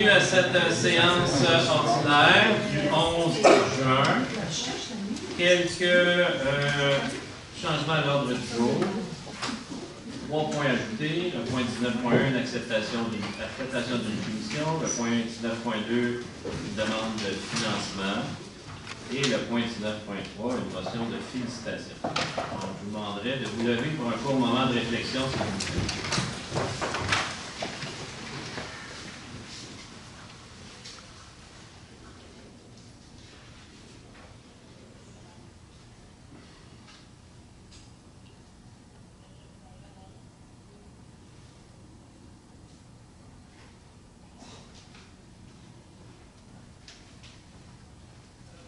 À cette séance ordinaire du 11 juin, quelques changements à l'ordre du jour. 3 points ajoutés. Le point 19.1, l'acceptation d'une commission. Le point 19.2, une demande de financement. Et le point 19.3, une motion de félicitations. Donc, je vous demanderai de vous lever pour un court moment de réflexion, s'il vous plaît.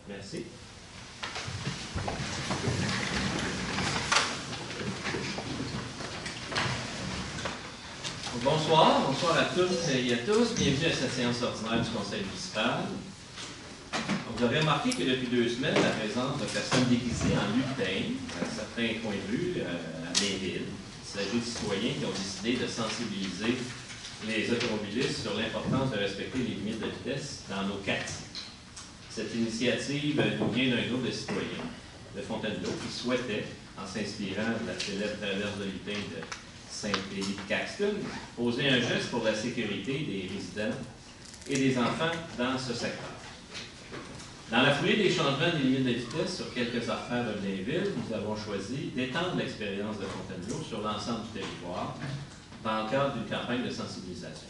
Merci. Bonsoir à toutes et à tous. Bienvenue à cette séance ordinaire du Conseil municipal. Vous avez remarqué que depuis 2 semaines, la présence de personnes déguisées en lutins à certains coins de rue à Blainville. Il s'agit de citoyens qui ont décidé de sensibiliser les automobilistes sur l'importance de respecter les limites de vitesse dans nos quartiers. Cette initiative nous vient d'un groupe de citoyens de Fontainebleau qui souhaitaient, en s'inspirant de la célèbre traverse de lutin de Saint-Élie-de-Caxton, poser un geste pour la sécurité des résidents et des enfants dans ce secteur. Dans la foulée des changements des limites de vitesse sur quelques artères de Blainville, nous avons choisi d'étendre l'expérience de Fontainebleau sur l'ensemble du territoire dans le cadre d'une campagne de sensibilisation.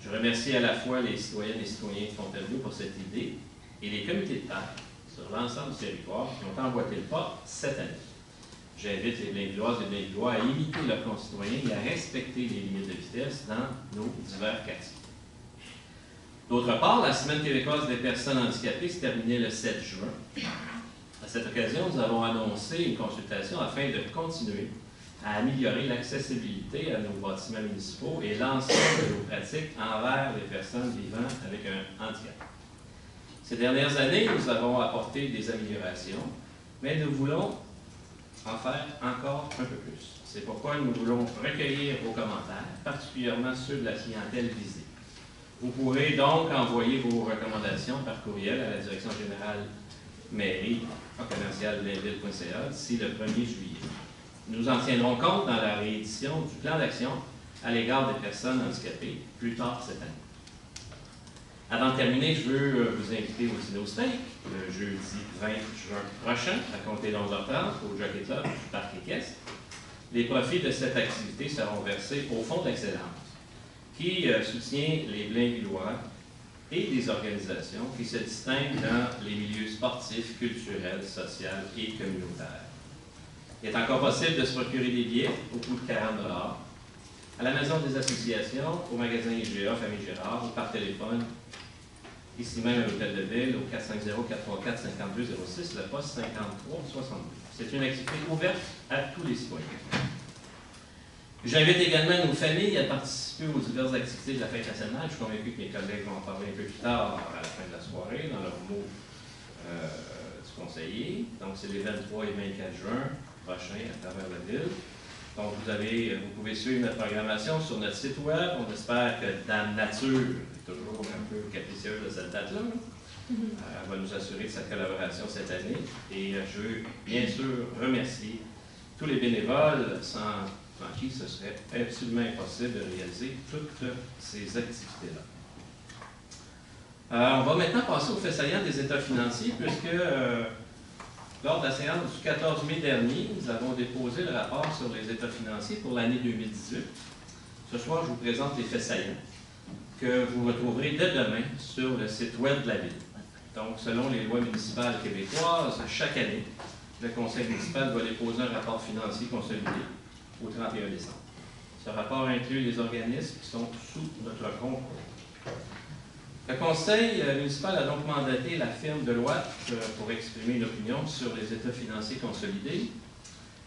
Je remercie à la fois les citoyennes et citoyens de Fontainebleau pour cette idée et les comités de terre sur l'ensemble du territoire qui ont emboîté le pas cette année. J'invite les Blainvilloises et les Blainvillois à imiter leurs concitoyens et à respecter les limites de vitesse dans nos divers quartiers. D'autre part, la Semaine québécoise des personnes handicapées se terminait le 7 juin. À cette occasion, nous avons annoncé une consultation afin de continuer à améliorer l'accessibilité à nos bâtiments municipaux et l'ensemble de nos pratiques envers les personnes vivant avec un handicap. Ces dernières années, nous avons apporté des améliorations, mais nous voulons en faire encore un peu plus. C'est pourquoi nous voulons recueillir vos commentaires, particulièrement ceux de la clientèle visée. Vous pourrez donc envoyer vos recommandations par courriel à la Direction générale mairie @commercialblainville.ca d'ici le 1er juillet. Nous en tiendrons compte dans la réédition du plan d'action à l'égard des personnes handicapées plus tard cette année. Avant de terminer, je veux vous inviter au dîner au steak le jeudi 20 juin prochain, à compter d'11h30 au Jockey Club du Parc équestre. Les profits de cette activité seront versés au Fonds d'excellence, qui soutient les Blainvillois et des organisations qui se distinguent dans les milieux sportifs, culturels, sociaux et communautaires. Il est encore possible de se procurer des billets au coût de 40 $ à la Maison des associations, au magasin IGA Famille Gérard ou par téléphone, ici même à l'Hôtel de Ville, au 450-434-5206, le poste 5362. C'est une activité ouverte à tous les citoyens. J'invite également nos familles à participer aux diverses activités de la fête nationale. Je suis convaincu que mes collègues vont en parler un peu plus tard à la fin de la soirée, dans leur mot du conseiller. Donc, c'est les 23 et 24 juin prochains à travers la ville. Donc, vous pouvez suivre notre programmation sur notre site web. On espère que Dame Nature, toujours un peu capricieuse de cette date-là, va nous assurer de sa collaboration cette année. Et je veux bien sûr remercier tous les bénévoles sans qui ce serait absolument impossible de réaliser toutes ces activités-là. On va maintenant passer au fait saillant des états financiers, puisque lors de la séance du 14 mai dernier, nous avons déposé le rapport sur les états financiers pour l'année 2018. Ce soir, je vous présente les faits saillants que vous retrouverez dès demain sur le site web de la Ville. Donc, selon les lois municipales québécoises, chaque année, le Conseil municipal va déposer un rapport financier consolidé au 31 décembre. Ce rapport inclut les organismes qui sont sous notre contrôle. Le Conseil municipal a donc mandaté la firme Deloitte pour exprimer une opinion sur les états financiers consolidés.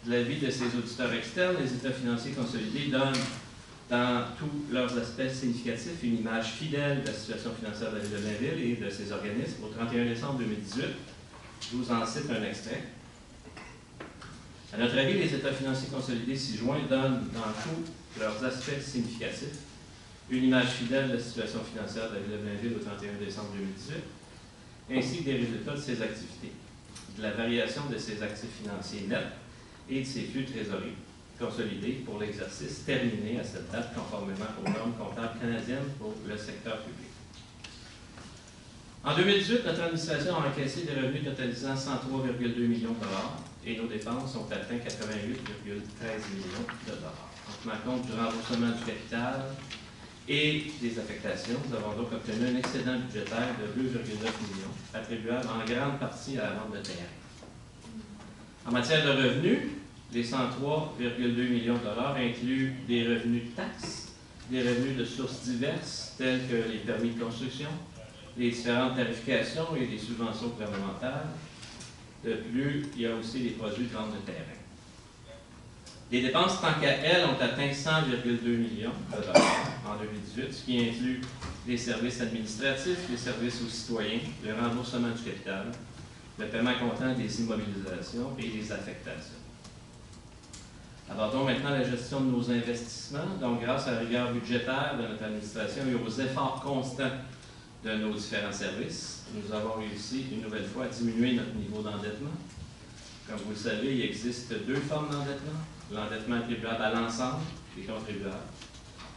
De l'avis de ces auditeurs externes, les états financiers consolidés donnent, dans tous leurs aspects significatifs, une image fidèle de la situation financière de la Ville de Blainville et de ses organismes. Au 31 décembre 2018, je vous en cite un extrait. À notre avis, les états financiers consolidés ci-joints donnent, dans tous leurs aspects significatifs, une image fidèle de la situation financière de la Ville de Blainville au 31 décembre 2018, ainsi que des résultats de ses activités, de la variation de ses actifs financiers nets et de ses flux de trésorerie consolidés pour l'exercice terminé à cette date conformément aux normes comptables canadiennes pour le secteur public. En 2018, notre administration a encaissé des revenus totalisant 103,2 millions de dollars et nos dépenses ont atteint 88,13 millions de dollars. En tenant compte du remboursement du capital et des affectations, nous avons donc obtenu un excédent budgétaire de 2,9 millions, attribuable en grande partie à la vente de terrain. En matière de revenus, les 103,2 millions de dollars incluent des revenus de taxes, des revenus de sources diverses, tels que les permis de construction, les différentes tarifications et les subventions gouvernementales. De plus, il y a aussi les produits de vente de terrain. Les dépenses, tant qu'à elles, ont atteint 100,2 millions de dollars en 2018, ce qui inclut les services administratifs, les services aux citoyens, le remboursement du capital, le paiement comptant des immobilisations et des affectations. Abordons maintenant la gestion de nos investissements. Donc, grâce à la rigueur budgétaire de notre administration et aux efforts constants de nos différents services, nous avons réussi une nouvelle fois à diminuer notre niveau d'endettement. Comme vous le savez, il existe deux formes d'endettement. L'endettement attribuable à l'ensemble des contribuables.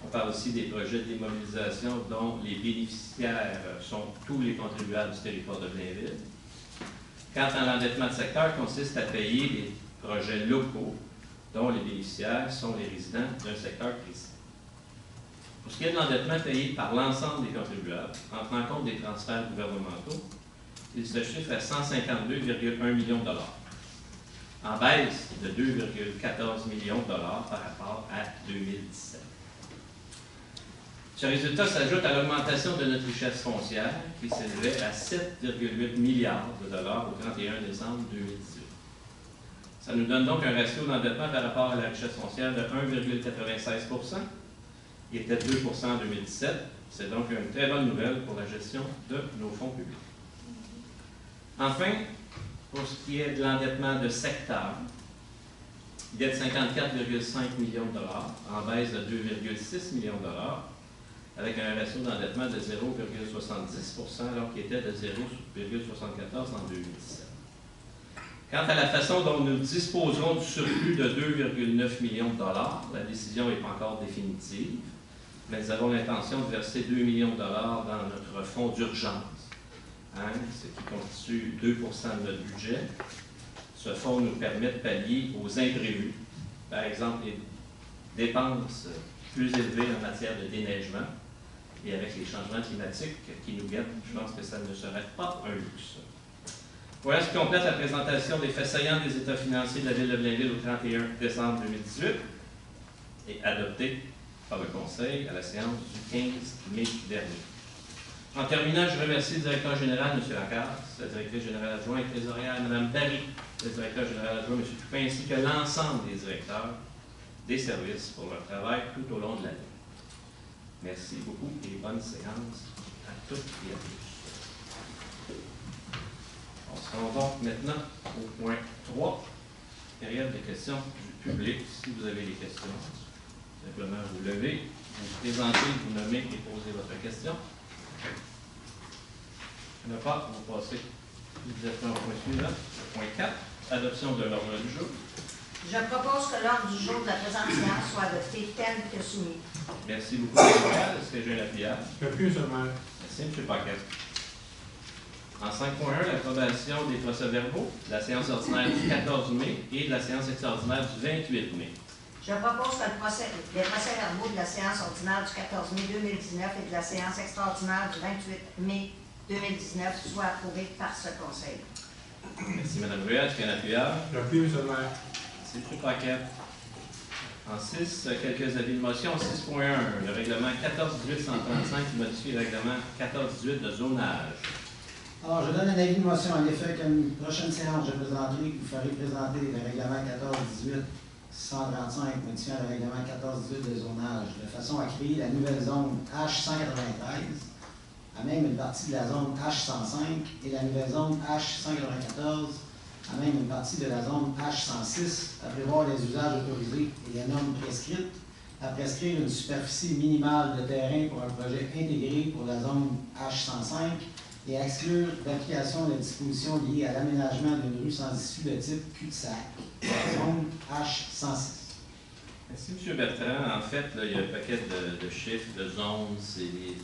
On parle aussi des projets d'immobilisation dont les bénéficiaires sont tous les contribuables du territoire de Blainville. Quant à l'endettement de secteur, consiste à payer des projets locaux dont les bénéficiaires sont les résidents d'un secteur précis. Pour ce qui est de l'endettement payé par l'ensemble des contribuables, en tenant compte des transferts gouvernementaux, il se chiffre à 152,1 millions de dollars, en baisse de 2,14 millions de dollars par rapport à 2017. Ce résultat s'ajoute à l'augmentation de notre richesse foncière qui s'élevait à 7,8 milliards de dollars au 31 décembre 2018. Ça nous donne donc un ratio d'endettement par rapport à la richesse foncière de 1,96 %. Il était de 2 % en 2017. C'est donc une très bonne nouvelle pour la gestion de nos fonds publics. Enfin, pour ce qui est de l'endettement de secteur, il est de 54,5 millions de dollars, en baisse de 2,6 millions de dollars, avec un ratio d'endettement de 0,70 % alors qu'il était de 0,74 en 2017. Quant à la façon dont nous disposerons du surplus de 2,9 millions de dollars, la décision n'est pas encore définitive, mais nous avons l'intention de verser 2 millions de dollars dans notre fonds d'urgence, ce qui constitue 2 % de notre budget. Ce fonds nous permet de pallier aux imprévus, par exemple les dépenses plus élevées en matière de déneigement, et avec les changements climatiques qui nous guettent, je pense que ça ne serait pas un luxe. Voilà ce qui complète la présentation des faits saillants des états financiers de la Ville de Blainville au 31 décembre 2018 et adopté par le Conseil à la séance du 15 mai dernier. En terminant, je remercie le directeur général, M. Lacasse, la directrice générale adjointe et trésorière, Mme Barry, le directeur général adjoint, M. Toupin, ainsi que l'ensemble des directeurs des services pour leur travail tout au long de l'année. Merci beaucoup et bonne séance à toutes et à tous. On se rend donc maintenant au point 3, période de questions du public. Si vous avez des questions, simplement vous levez, vous présentez, vous nommez et posez votre question. Il n'y en a pas, on va passer immédiatement au point suivant, point 4, adoption de l'ordre du jour. Je propose que l'ordre du jour de la présente séance soit adopté tel que soumis. Merci beaucoup, M. Montréal. Est-ce que j'ai un appuyage? J'appuie seulement. Merci, M. Paquet. En 5.1, l'approbation des procès-verbaux de la séance ordinaire du 14 mai et de la séance extraordinaire du 28 mai. Je propose que les procès-verbaux de la séance ordinaire du 14 mai 2019 et de la séance extraordinaire du 28 mai 2019 soient approuvés par ce Conseil. Merci, Mme Ruel. Est-ce qu'il y a un appuyage? J'appuie seulement. Merci, M. Paquet. En 6, quelques avis de motion. 6.1, le règlement 14-18-135 qui modifie le règlement 14-18 de zonage. Alors, je donne un avis de motion. En effet, comme une prochaine séance, je présenterai, vous ferez présenter le règlement 14-18-135 modifiant le règlement 14-18 de zonage de façon à créer la nouvelle zone H193, à même une partie de la zone H105 et la nouvelle zone H194, à même une partie de la zone H106, à prévoir les usages autorisés et les normes prescrites, à prescrire une superficie minimale de terrain pour un projet intégré pour la zone H105 et à exclure d'application les dispositions liées à l'aménagement d'une rue sans issue de type cul-de-sac, la zone H106. Merci, M. Bertrand. En fait, là, il y a un paquet de chiffres, de zones, c'est des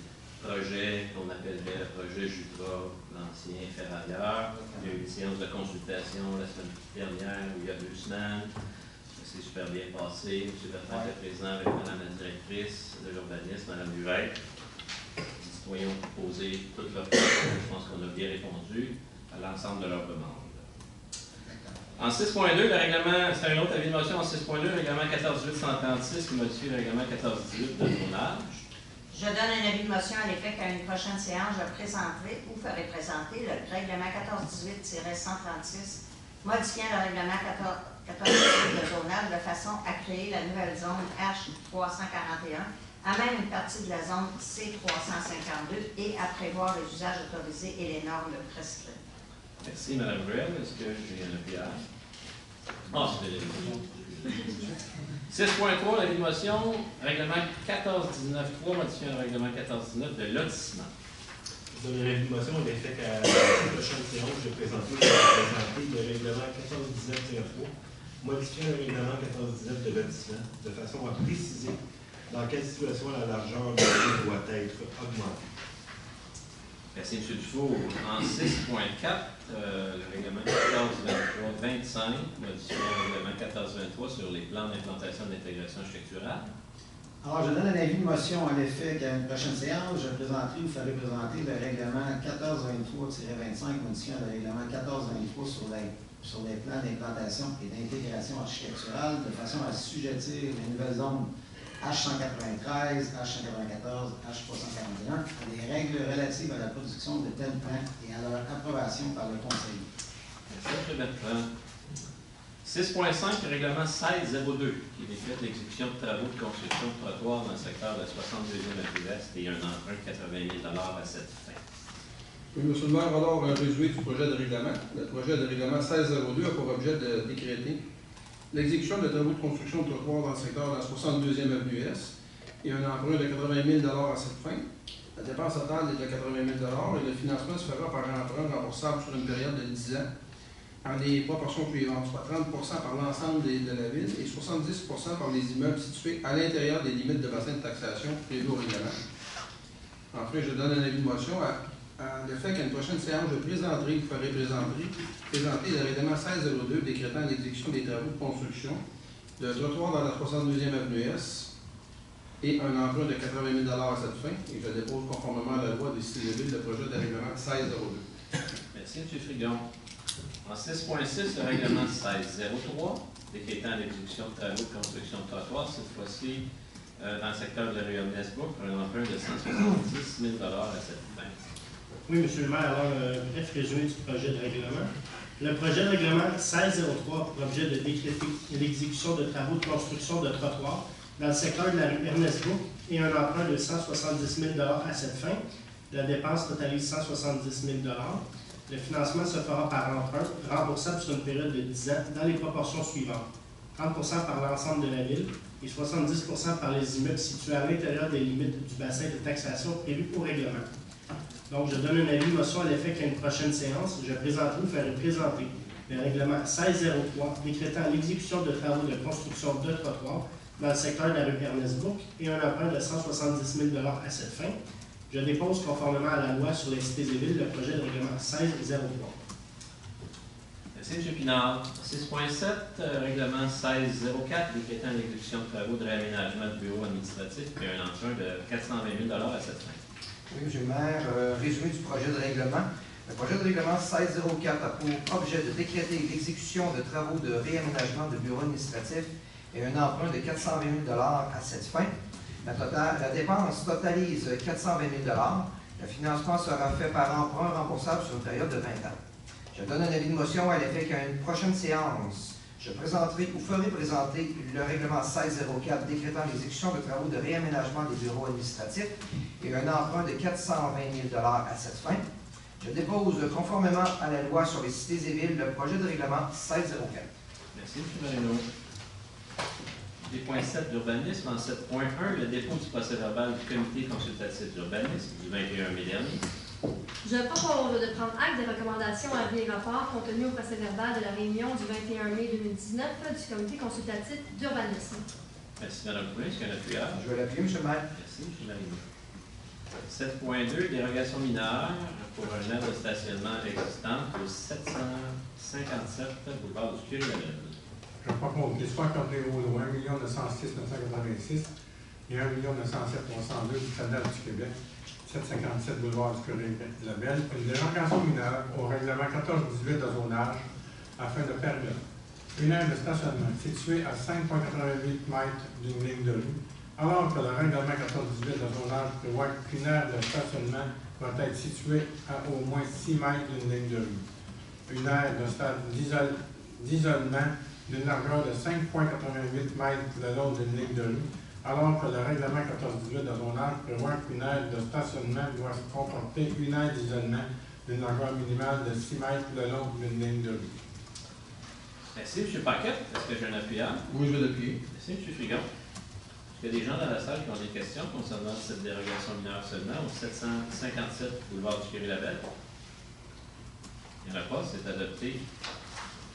projets qu'on appellerait le projet JUTRA, l'ancien ferrailleur. Il y a eu une séance de consultation la semaine dernière, ou il y a 2 semaines. Ça s'est super bien passé. M. Bertrand était présent avec Mme la directrice de l'urbanisme, Mme Duvet. Les citoyens ont posé toutes leurs questions. Je pense qu'on a bien répondu à l'ensemble de leurs demandes. En 6.2, le règlement, c'est un autre avis de motion en 6.2, le règlement 14.836 qui modifie le règlement 14.18 de zonage. Je donne un avis de motion à l'effet qu'à une prochaine séance, je présenterai ou ferai présenter le règlement 1418-136 modifiant le règlement 1418 de zonage de façon à créer la nouvelle zone H341 à même une partie de la zone C352 et à prévoir les usages autorisés et les normes prescrites. Merci, Mme Ruel. Est-ce que j'ai un appuyage? Ah, c'était l'avis de motion. 6.3, l'avis de motion, règlement 14.19.3, modifiant le règlement 14.19 de lotissement. Je donne un avis de motion à l'effet qu'à la prochaine séance, je vais présenter le règlement 14.19.3, modifiant le règlement 14.19 de lotissement, de façon à préciser dans quelle situation la largeur de l'île doit être augmentée. Merci, M. Dufour. En 6.4, le règlement 14.23.25, modifiant le règlement 14.23 sur les plans d'implantation d'intégration architecturale. Alors, je donne un avis de motion en effet qu'à une prochaine séance, je présenterai ou ferai présenter le règlement 1423-25 modifiant le règlement 1423 sur les plans d'implantation et d'intégration architecturale de façon à assujettir les nouvelles zones H193, H194, H341 à des règles relatives à la production de tels plans et à leur approbation par le Conseil. Merci, M. Bertrand. 6.5, règlement 1602, qui décrète l'exécution de travaux de construction de trottoirs dans le secteur de 62e avenue Est et un emprunt de 80 000 à cette fin. Oui, M. le maire, alors un résumé du projet de règlement. Le projet de règlement 1602 a pour objet de décréter l'exécution de travaux de construction de trottoirs dans le secteur de la 62e avenue Est et un emprunt de 80 000 à cette fin. La dépense totale est de 80 000 et le financement se fera par un emprunt remboursable sur une période de 10 ans en des proportions suivantes, soit 30 par l'ensemble de la ville et 70 par les immeubles situés à l'intérieur des limites de bassin de taxation prévues au règlement. Enfin, je donne un avis de motion à l'effet qu'à une prochaine séance, je présenterai ou ferai présenter le règlement 1602 décrétant l'exécution des travaux de construction de trottoirs dans la 62e avenue Est et un emprunt de 80 000 à cette fin. Et je dépose conformément à la loi des cités de ville le projet de règlement 1602. Merci, M. Frigon. En 6.6, le règlement 1603, décrétant l'exécution de travaux de construction de trottoirs, cette fois-ci dans le secteur de la rue Ernest-Bourg, pour un emprunt de 170 000 à cette fin. Oui, M. le maire, alors, bref résumé du projet de règlement. Le projet de règlement 1603 a pour objet de décréter l'exécution de travaux de construction de trottoirs dans le secteur de la rue Ernest-Bourg et un emprunt de 170 000 à cette fin. La dépense totalise 170 000 Le financement se fera par emprunt, remboursable sur une période de 10 ans, dans les proportions suivantes. 30 par l'ensemble de la ville et 70 par les immeubles situés à l'intérieur des limites du bassin de taxation prévu au règlement. Donc, je donne un avis de motion à l'effet qu'à une prochaine séance, je présenterai ou ferai présenter le règlement 1603 décrétant l'exécution de travaux de construction de trottoirs dans le secteur de la rue Ernest-Bourg et un emprunt de 170 000 à cette fin. Je dépose conformément à la loi sur les cités et villes le projet de règlement 1603. Merci, M. Pinard. 6.7, règlement 1604, décrétant l'exécution de travaux de réaménagement de bureaux administratifs et un emprunt de 420 000 à cette fin. Oui, M. le maire, résumé du projet de règlement. Le projet de règlement 1604 a pour objet de décréter l'exécution de travaux de réaménagement de bureaux administratifs et un emprunt de 420 000 à cette fin. La dépense totalise 420 000 Le financement sera fait par emprunt remboursable sur une période de 20 ans. Je donne un avis de motion à l'effet qu'à une prochaine séance, je présenterai ou ferai présenter le règlement 1604 décrétant l'exécution de travaux de réaménagement des bureaux administratifs et un emprunt de 420 000 à cette fin. Je dépose conformément à la loi sur les cités et villes le projet de règlement 1604. Merci, M. Marino. Ensuite, point 7 d'urbanisme. En 7.1, le dépôt du procès-verbal du comité consultatif d'urbanisme du 21 mai dernier. Je propose de prendre acte des recommandations avis et rapports contenues au procès-verbal de la réunion du 21 mai 2019 du comité consultatif d'urbanisme. Merci, Mme Poulin. Est-ce qu'il y a un appuyeur? Je vais l'appuyer, M. le maire. Merci, M. Marino. 7.2, dérogation mineure pour un aire de stationnement existante au 757 boulevard du Curé-Labelle. Je propose qu'il soit accordé au lot 1 906 986 et 1 907 302 du Canal du Québec, 757 boulevard du Curé-Labelle, une dérogation mineure au règlement 1418 de zonage afin de permettre une aire de stationnement située à 5,88 mètres d'une ligne de rue, alors que le règlement 1418 de zonage prévoit qu'une aire de stationnement doit être située à au moins 6 mètres d'une ligne de rue. Une aire d'isolement d'une largeur de 5,88 mètres le long d'une ligne de rue, alors que le règlement 1418 de zonage prévoit qu'une aire de stationnement doit comporter une aire d'isolement d'une largeur minimale de 6 mètres le long d'une ligne de rue. Merci, M. Paquette. Est-ce que j'ai un appuyant? Oui, je vais l'appuyer. Merci, M. Frigon. Est-ce qu'il y a des gens dans la salle qui ont des questions concernant cette dérogation mineure seulement au 757 boulevard du Curé-Labelle? Il n'y en a pas, c'est adopté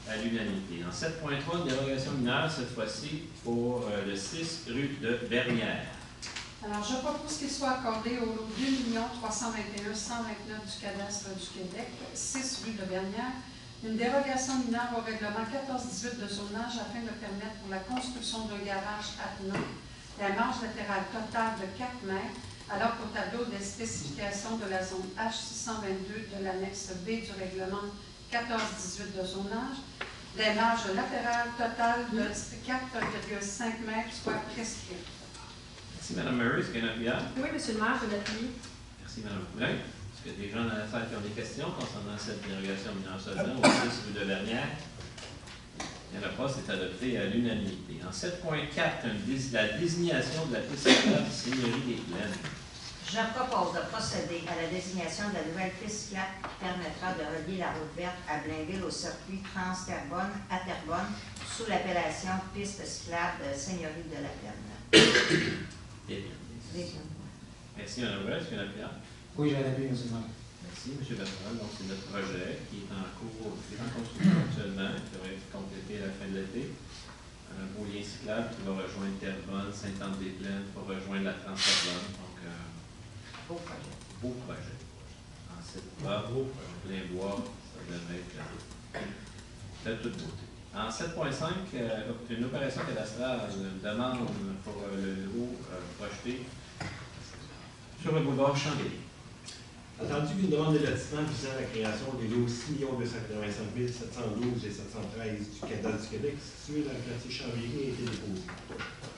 à l'unanimité. En 7.3, dérogation mineure, cette fois-ci pour le 6 rue de Verrières. Alors, je propose qu'il soit accordé au lot 2 321 129 du cadastre du Québec, 6 rue de Verrières, une dérogation mineure au règlement 1418 de zonage afin de permettre pour la construction d'un garage attenant la marge latérale totale de 4 mètres, alors qu'au tableau des spécifications de la zone H622 de l'annexe B du règlement 1418 de zonage, les marges latérales totales de 4,5 mètres soient prescrites. Merci, Mme Murray. Est-ce qu'il y a un appuyant? Oui, M. le maire, je l'appuie. Merci, Mme Poulin. Est-ce qu'il y a des gens dans la salle qui ont des questions concernant cette dérogation mineure seulement au 6 rue de Verrières? Il n'y en a pas, c'est adopté à l'unanimité. En 7.4, la désignation de la piste cyclable Seigneurie des Plaines. Je propose de procéder à la désignation de la nouvelle piste cyclable qui permettra de relier la route verte à Blainville au circuit Trans-Terrebonne à Terrebonne sous l'appellation piste cyclable Seigneurie de la Plaine. Merci, Mme Murray. Est-ce qu'il y a un appuyant? Oui, je vais l'appuyer, M. le maire. Merci, M. Bertrand. Donc, c'est notre projet qui est en cours, qui est en construction actuellement, qui devrait être complété à la fin de l'été. Un beau lien cyclable qui va rejoindre Terrebonne, Sainte-Anne-des-Plaines, pour rejoindre la Trans-Terrebonne. Donc, Beau projet. beau projet. En 7 plein bois, ça devrait être de toute beauté. En 7.5, une opération cadastrale demande pour le lot projeté sur le boulevard Chambéry. Attendu qu'une demande de lotissement visant à la création des lots 6 285 712 et 713 du Canada du Québec situés dans le quartier Chambéry a été déposée.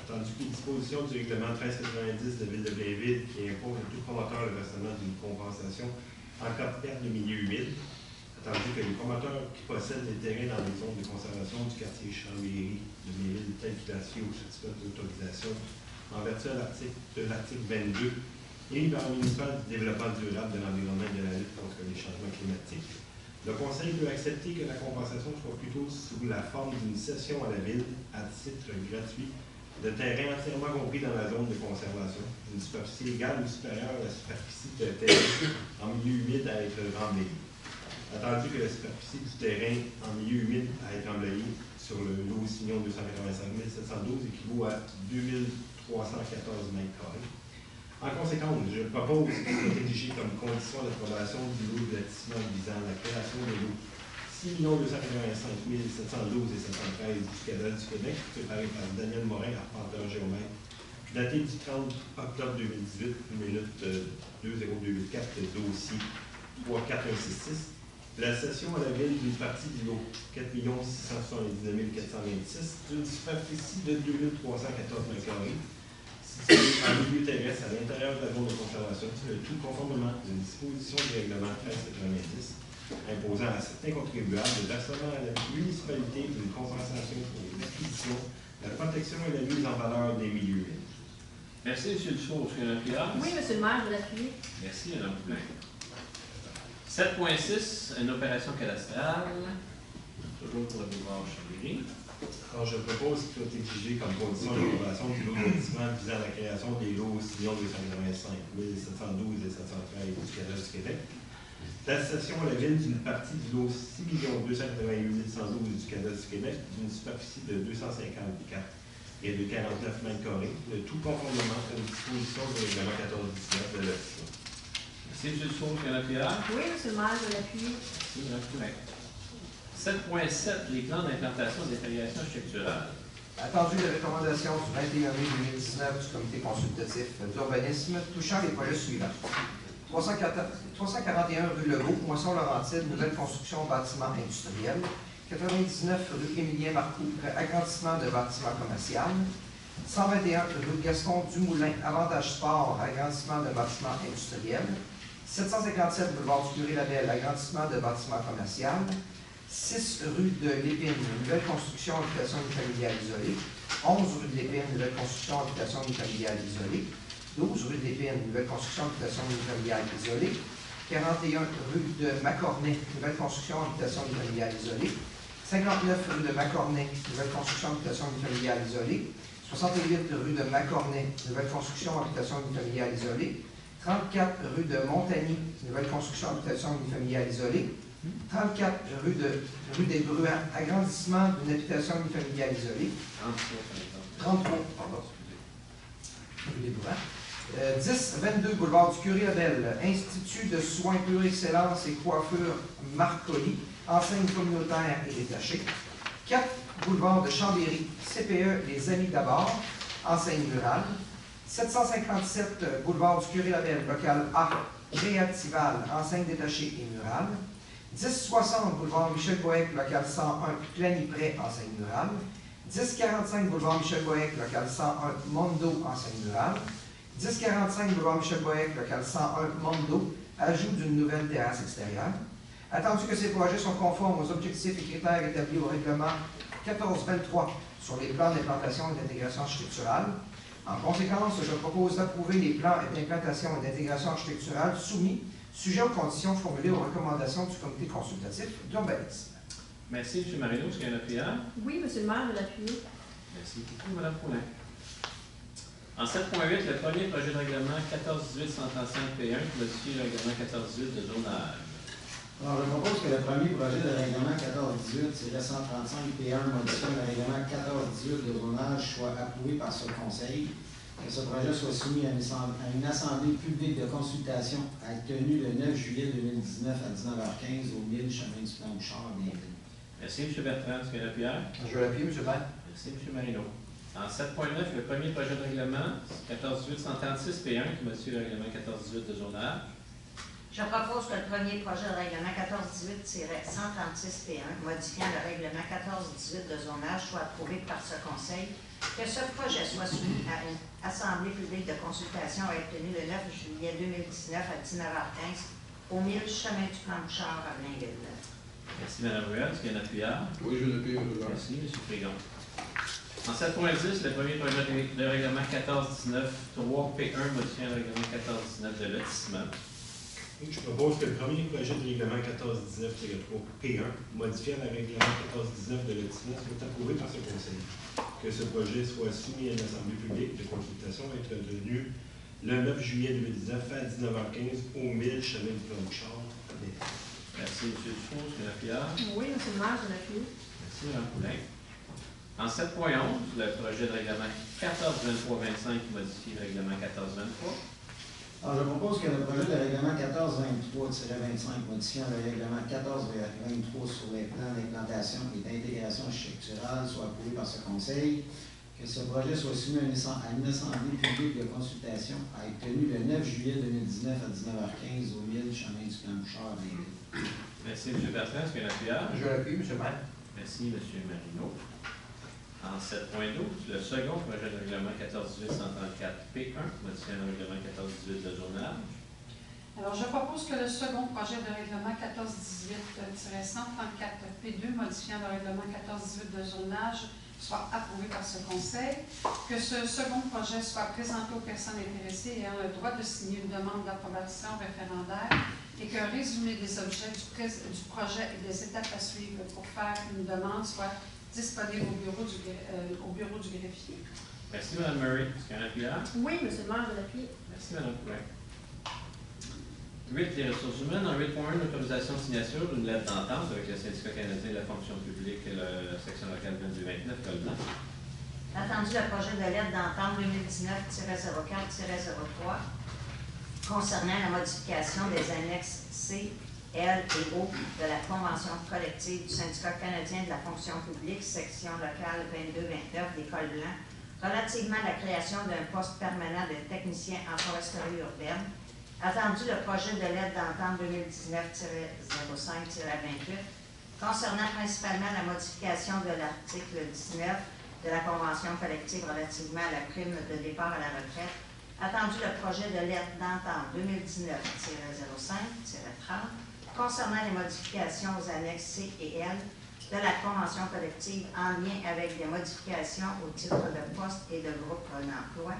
Attendu que les dispositions du règlement 1390 de Ville de Blainville qui impose à tout promoteur le versement d'une compensation en cas de perte de milieu humide, attendu que les promoteurs qui possèdent des terrains dans les zones de conservation du quartier Chambéry de Blainville tels qu'il au certificat d'autorisation en vertu de l'article 22 et par le ministère du Développement durable, de l'Environnement et de la lutte contre les changements climatiques. Le Conseil peut accepter que la compensation soit plutôt sous la forme d'une cession à la Ville, à titre gratuit, de terrain entièrement compris dans la zone de conservation, d'une superficie égale ou supérieure à la superficie de terrain en milieu humide à être remblayée. Attendu que la superficie du terrain en milieu humide à être remblayée sur le lot Signon 285 712 équivaut à 2314 mètres carrés. En conséquence, je propose qu'il soit rédigé comme condition d'approbation du lot de lotissement visant la création des lots 6 285 712 et 713 du Canada du Québec, préparé par Daniel Morin, arpenteur géomètre, daté du 30 octobre 2018, minute 20284, dossier 34166. La cession à la Ville d'une partie du lot 4 679 426 d'une superficie de 2314 mètres carrés, situé en milieu terrestre à l'intérieur de la zone de conservation, le tout conformément à une disposition du règlement 1390 imposant à certains contribuables le versement à la municipalité d'une compensation pour l'acquisition, la protection et la mise en valeur des milieux humides. Merci, M. Dufault. Est-ce qu'il y a un appuyant? Oui, M. le maire, je l'appuie. Merci, Mme Poulin. 7.6, une opération cadastrale, toujours pour le boulevard Chambéry. Alors, je propose qu'il soit exigé comme condition d'approbation du lot de lotissement visant à la création des lots 6 285 712 et 713 du cadastre du Québec. L'association à la ville d'une partie du lot 6 288 112 du cadastre du Québec d'une superficie de 254 et de 49 mètres carrés, le tout conformément aux dispositions du règlement 14-19 de lotissement. Merci, M. Dufault, M. Lapierre. Oui, M. le maire, je l'appuie. Merci, Mme Poulin. 7.7, les plans d'implantation et d'évaluation architecturale. Attendu les recommandations du 21 mai 2019 du comité consultatif d'urbanisme touchant les projets suivants. 341 rue Legault, Moisson-Laurentide, nouvelle construction bâtiment industriel. 99 rue Émilien-Marcoux, agrandissement de bâtiment commercial. 121 rue Gaston Dumoulin, avantage sport, agrandissement de bâtiment industriel. 757 boulevard du Curé-Labelle, agrandissement de bâtiment commercial. 6 rue de l'Épine, nouvelle construction habitation unifamiliale isolée. 11 rue de l'Épine, nouvelle construction habitation unifamiliale isolée. 12 rue de l'Épine, nouvelle construction habitation unifamiliale isolée. 41 rue de Macornet, nouvelle construction habitation unifamiliale isolée. 59 rue de Macornet, nouvelle construction habitation unifamiliale isolée. 68 rue de Macornet, nouvelle construction habitation unifamiliale isolée. 34 rue de Montagny, nouvelle construction habitation unifamiliale isolée. 34 rue des Bruins, agrandissement d'une habitation unifamiliale isolée. 33, pardon. Rue des Bruins. 10, 22 boulevard du Curé-Labelle, Institut de soins pure excellence et coiffure Marcoli, enseigne communautaire et détachée. 4 boulevard de Chambéry, CPE Les Amis d'abord, enseigne murale. 757 boulevard du Curé-Labelle, local A, Réactival, enseigne détachée et murale. 1060 boulevard Michel Bohec, local 101, Planiprès, enseigne murale. 1045 boulevard Michel Bohec, local 101, Mondo, enseigne murale. 1045 boulevard Michel Bohec, local 101, Mondo, ajout d'une nouvelle terrasse extérieure. Attendu que ces projets sont conformes aux objectifs et critères établis au règlement 1423 sur les plans d'implantation et d'intégration architecturale. En conséquence, je propose d'approuver les plans d'implantation et d'intégration architecturale soumis, sujet aux conditions formulées aux recommandations du comité consultatif d'urbanisme. Merci, M. Marino. Est-ce qu'il y a un appuyant? Oui, M. le maire, je l'appuie. Merci beaucoup, Mme Poulin. En 7.8, le premier projet de règlement 14-18-135-P1 qui modifie le règlement 14-18 de zonage. Alors, je propose que le premier projet de règlement 14-18-135-P1 modifiant le règlement 14-18 de zonage soit approuvé par ce Conseil, que ce projet soit soumis à une assemblée publique de consultation à être tenue le 9 juillet 2019 à 19h15 au 1000 chemin du Plan Bouchard, Blainville. Merci, M. Bertrand. Est-ce qu'il y a un appuyant? Je l'appuie, M. le maire. Merci, M. Marino. En 7.9, le premier projet de règlement 14-18-136-P1 qui modifie le règlement 14-18 de zonage. Je propose que le premier projet de règlement 14-18-136-P1, modifiant le règlement 14-18 de zonage, soit approuvé par ce Conseil, que ce projet soit soumis à une assemblée publique de consultation à être tenue le 9 juillet 2019 à 19h15 au 1000 chemin du Plan Bouchard à Blainville. Merci, Mme Ruel. Est-ce qu'il y a un appuyant? Oui, je l'appuie, M. le maire. Merci, M. Frégon. En 7.10, le premier projet de règlement 14-19-3-P1 modifiant le règlement 14-19 de lotissement. Je propose que le premier projet de règlement 14-19-3-P1 modifiant le règlement 14-19 de lotissement soit approuvé par ce Conseil. Que ce projet soit soumis à une assemblée publique de consultation et être tenu le 9 juillet 2019 à 19h15 au 1000 chemin du Plan Bouchard. Merci, M. Dufault. Est-ce qu'il y a un appuyant? Oui, M. le maire, je l'appuie. Merci, Mme Poulin. En 7.11, le projet de règlement 14-23-25 qui modifie le règlement 14-23. Alors, je propose que le projet de règlement 14-23-25 modifiant le règlement 14-23 sur les plans d'implantation et d'intégration architecturale soit approuvé par ce Conseil, que ce projet soit soumis à une assemblée publique de consultation à être tenue le 9 juillet 2019 à 19h15 au 1000 chemin du Plan Bouchard, Blainville. Merci, M. Bertrand. Est-ce qu'il y a un appuyant? Je l'appuie, M. le maire. Merci, M. Marino. En 7.12, le second projet de règlement 14-18-134-P1, modifiant le règlement 14-18 de zonage. Alors, je propose que le second projet de règlement 14-18-134-P2, modifiant le règlement 14-18 de zonage, soit approuvé par ce Conseil, que ce second projet soit présenté aux personnes intéressées ayant le droit de signer une demande d'approbation référendaire et qu'un résumé des objets du projet et des étapes à suivre pour faire une demande soit disponible au bureau du greffier. Merci, Mme Murray. Est-ce qu'il y a un appuyeur? Oui, M. le maire, je vais l'appuyer. Merci, Mme Poulin. 8, les ressources humaines. En 8.1, l'autorisation de signature d'une lettre d'entente avec le syndicat canadien de la fonction publique et la section locale 2229, Col-Blanc. Attendu le projet de lettre d'entente 2019-04-03 concernant la modification des annexes C, L et O de la convention collective du syndicat canadien de la fonction publique, section locale 2229 des Col-Blanc, relativement à la création d'un poste permanent de technicien en foresterie urbaine. Attendu le projet de lettre d'entente 2019-05-28 concernant principalement la modification de l'article 19 de la convention collective relativement à la prime de départ à la retraite. Attendu le projet de lettre d'entente 2019-05-30 concernant les modifications aux annexes C et L de la convention collective en lien avec des modifications au titre de poste et de groupe d'emploi.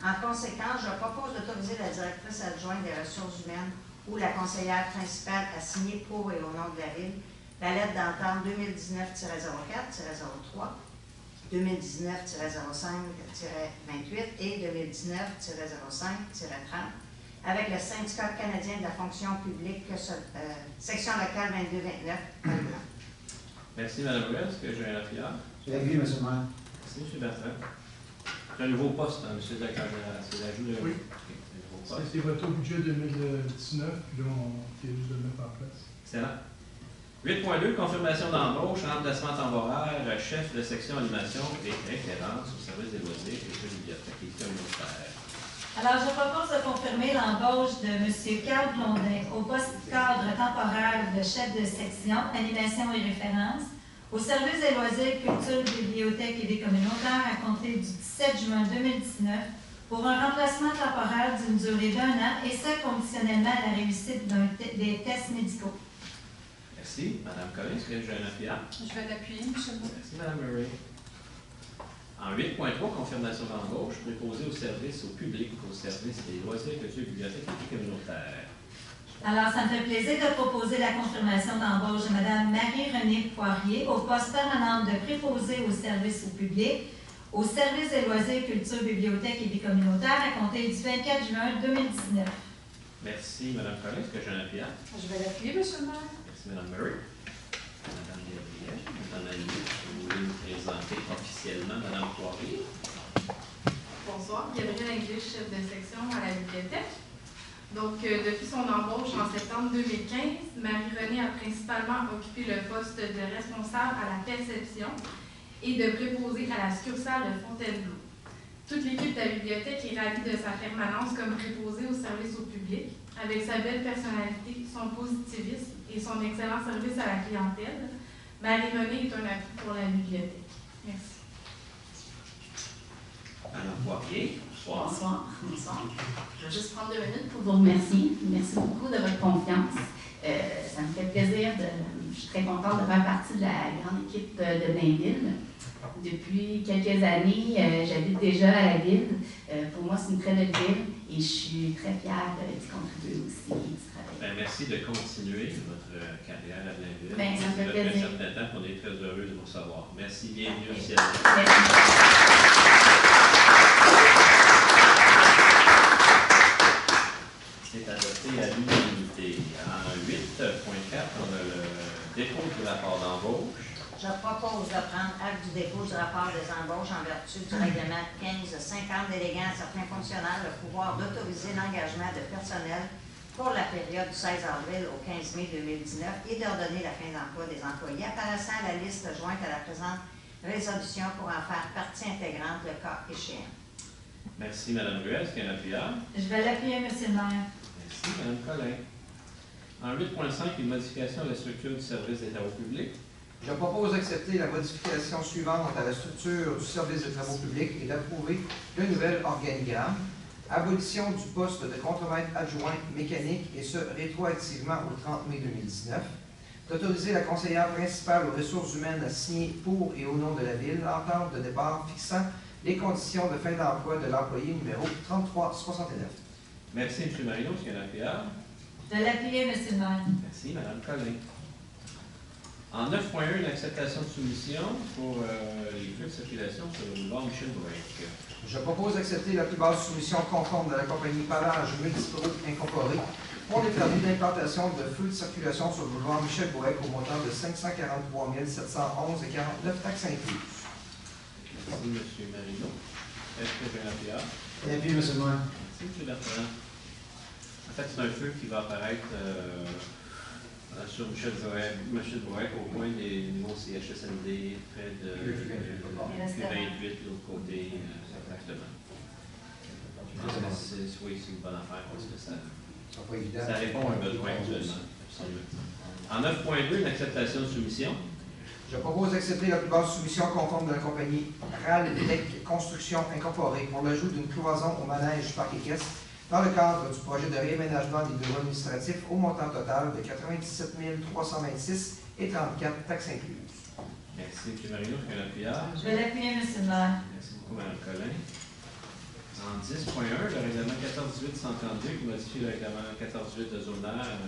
En conséquence, je propose d'autoriser la directrice adjointe des ressources humaines ou la conseillère principale à signer pour et au nom de la Ville la lettre d'entente 2019-04-03, 2019-05-28 et 2019-05-30 avec le syndicat canadien de la fonction publique, section locale 2229, Col-Blanc. Merci, Mme Ruel. Est-ce que j'ai un appuyeur? Je l'ai vu, M. le maire. Merci, M. Bertrand. C'est un nouveau poste, hein, M. le directeur général. C'est l'ajout de... Oui. Okay, C'est votre budget 2019, puis là, on vient juste de le mettre en place. excellent. 8.2, confirmation d'embauche, remplacement temporaire, chef de section animation et référence au service des loisirs et de bibliothèque et communautaire. Alors, je propose de confirmer l'embauche de M. Carl Blondin au poste cadre temporaire de chef de section, animation et référence, au service des loisirs, culture, bibliothèque et des communautaires à compter du 17 juin 2019 pour un remplacement temporaire d'une durée d'1 an et ce, conditionnellement à la réussite des tests médicaux. Merci. Mme Collins, est-ce que j'ai un appuyeur? Je vais l'appuyer, M. le maire. Merci, Mme Murray. En 8.3, confirmation d'embauche, préposé au service au public, au service des loisirs, culture, bibliothèque et communautaire. Alors, ça me fait plaisir de proposer la confirmation d'embauche de Mme Marie-Renée Poirier au poste permanent de préposé au service au public, au service des loisirs, culture, bibliothèque et des communautaires à compter du 24 juin 2019. Merci, Mme Collins. Est-ce que j'ai un appuyeur? Je vais l'appuyer, M. le maire. Merci, Mme Murray. Mme Gabrielle, Mme Annie, vous voulez nous présenter officiellement Mme Poirier? Bonsoir, Gabrielle English, chef de section à la bibliothèque. Donc, depuis son embauche en septembre 2015, Marie-Renée a principalement occupé le poste de responsable à la perception et de préposé à la succursale de Fontainebleau. Toute l'équipe de la bibliothèque est ravie de sa permanence comme préposée au service au public, avec sa belle personnalité, son positivisme et son excellent service à la clientèle. Marie-Renée est un atout pour la bibliothèque. Merci. Mme Poirier, bonsoir. Bonsoir. Bonsoir. Je vais juste prendre 2 minutes pour vous remercier. Merci beaucoup de votre confiance. Ça me fait plaisir. Je suis très contente de faire partie de la grande équipe de Blainville. Depuis quelques années, j'habite déjà à la ville. Pour moi, c'est une très belle ville et je suis très fière d'y contribuer aussi. Bien, merci de continuer votre carrière à Blainville. Bien, ça me fait plaisir. Depuis un certain temps qu'on est très heureux de vous recevoir. Merci, bienvenue au ciel. C'est adopté à l'unanimité. En 8.4, on a le dépôt du rapport d'embauche. Je propose de prendre acte du dépôt du rapport des embauches en vertu du règlement 1550 déléguant à certains fonctionnaires le pouvoir d'autoriser l'engagement de personnel pour la période du 16 avril au 15 mai 2019 et d'ordonner la fin d'emploi des employés apparaissant à la liste jointe à la présente résolution pour en faire partie intégrante le cas échéant. Merci, Mme Ruel. Est-ce qu'il y a un appuyeur? Je vais l'appuyer, M. le maire. Merci, Mme Collin. En 8.5, une modification de la structure du service des travaux publics. Je propose d'accepter la modification suivante à la structure du service des travaux publics et d'approuver le nouvel organigramme. Abolition du poste de contremaître adjoint mécanique et ce rétroactivement au 30 mai 2019. D'autoriser la conseillère principale aux ressources humaines à signer pour et au nom de la Ville l'entente de départ fixant les conditions de fin d'emploi de l'employé numéro 3369. Merci, M. Marino. Est-ce qu'il y a un appuyeur? Je vais l'appuyer, M. le maire. Merci, Mme Collin. En 9.1, l'acceptation de soumission pour les feux de circulation sur le boulevard Michel Bourque. Je propose d'accepter la plus basse soumission conforme de la compagnie Pallage Multipro Incorporée pour les permis d'implantation de feux de circulation sur le boulevard Michel Bourque au montant de 543 711,49 taxes incluses. Merci, M. Marino. Est-ce que j'ai un appuyeur? Appuyé, M. le maire. Merci, M. Bertrand. En fait, c'est un feu qui va apparaître sur Michel Bourque au coin des nouveaux CHSLD, près de Q28 de l'autre côté, exactement. Je pense que c'est une bonne affaire parce que ça répond à un besoin actuellement. En 9.2, l'acceptation de soumission. Je propose d'accepter la plus basse soumission conforme de la compagnie RAL-ELEC Construction Incorporée pour l'ajout d'une cloison au manège Parc Équestre dans le cadre du projet de réaménagement des bureaux administratifs au montant total de 97 326,34 taxes incluses. Merci, M. Marino. Est-ce qu'il y a un appuyeur? Je vais l'appuyer, M. le maire. Merci beaucoup, Mme Collin. En 10.1, le règlement 14.8.132 qui modifie le règlement 14.8 de zonage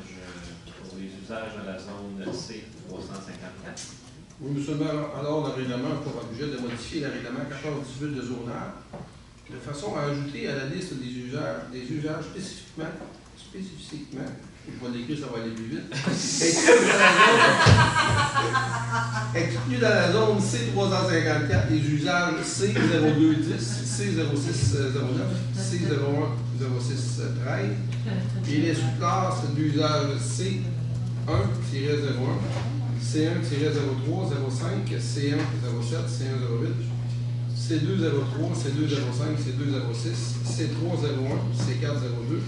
pour les usages dans la zone C354. Oui, M. le maire, alors le règlement pour objet de modifier le règlement 14.18 de zonage de façon à ajouter à la liste des usages spécifiquement, je vais l'écrire, ça va aller plus vite, exclus dans la zone C354 les usages C0210, C0609, C010613 et les sous-classes d'usage C1-01, C1-03, 05, C1-07, C1-08, C203, C205, C206, C301, C402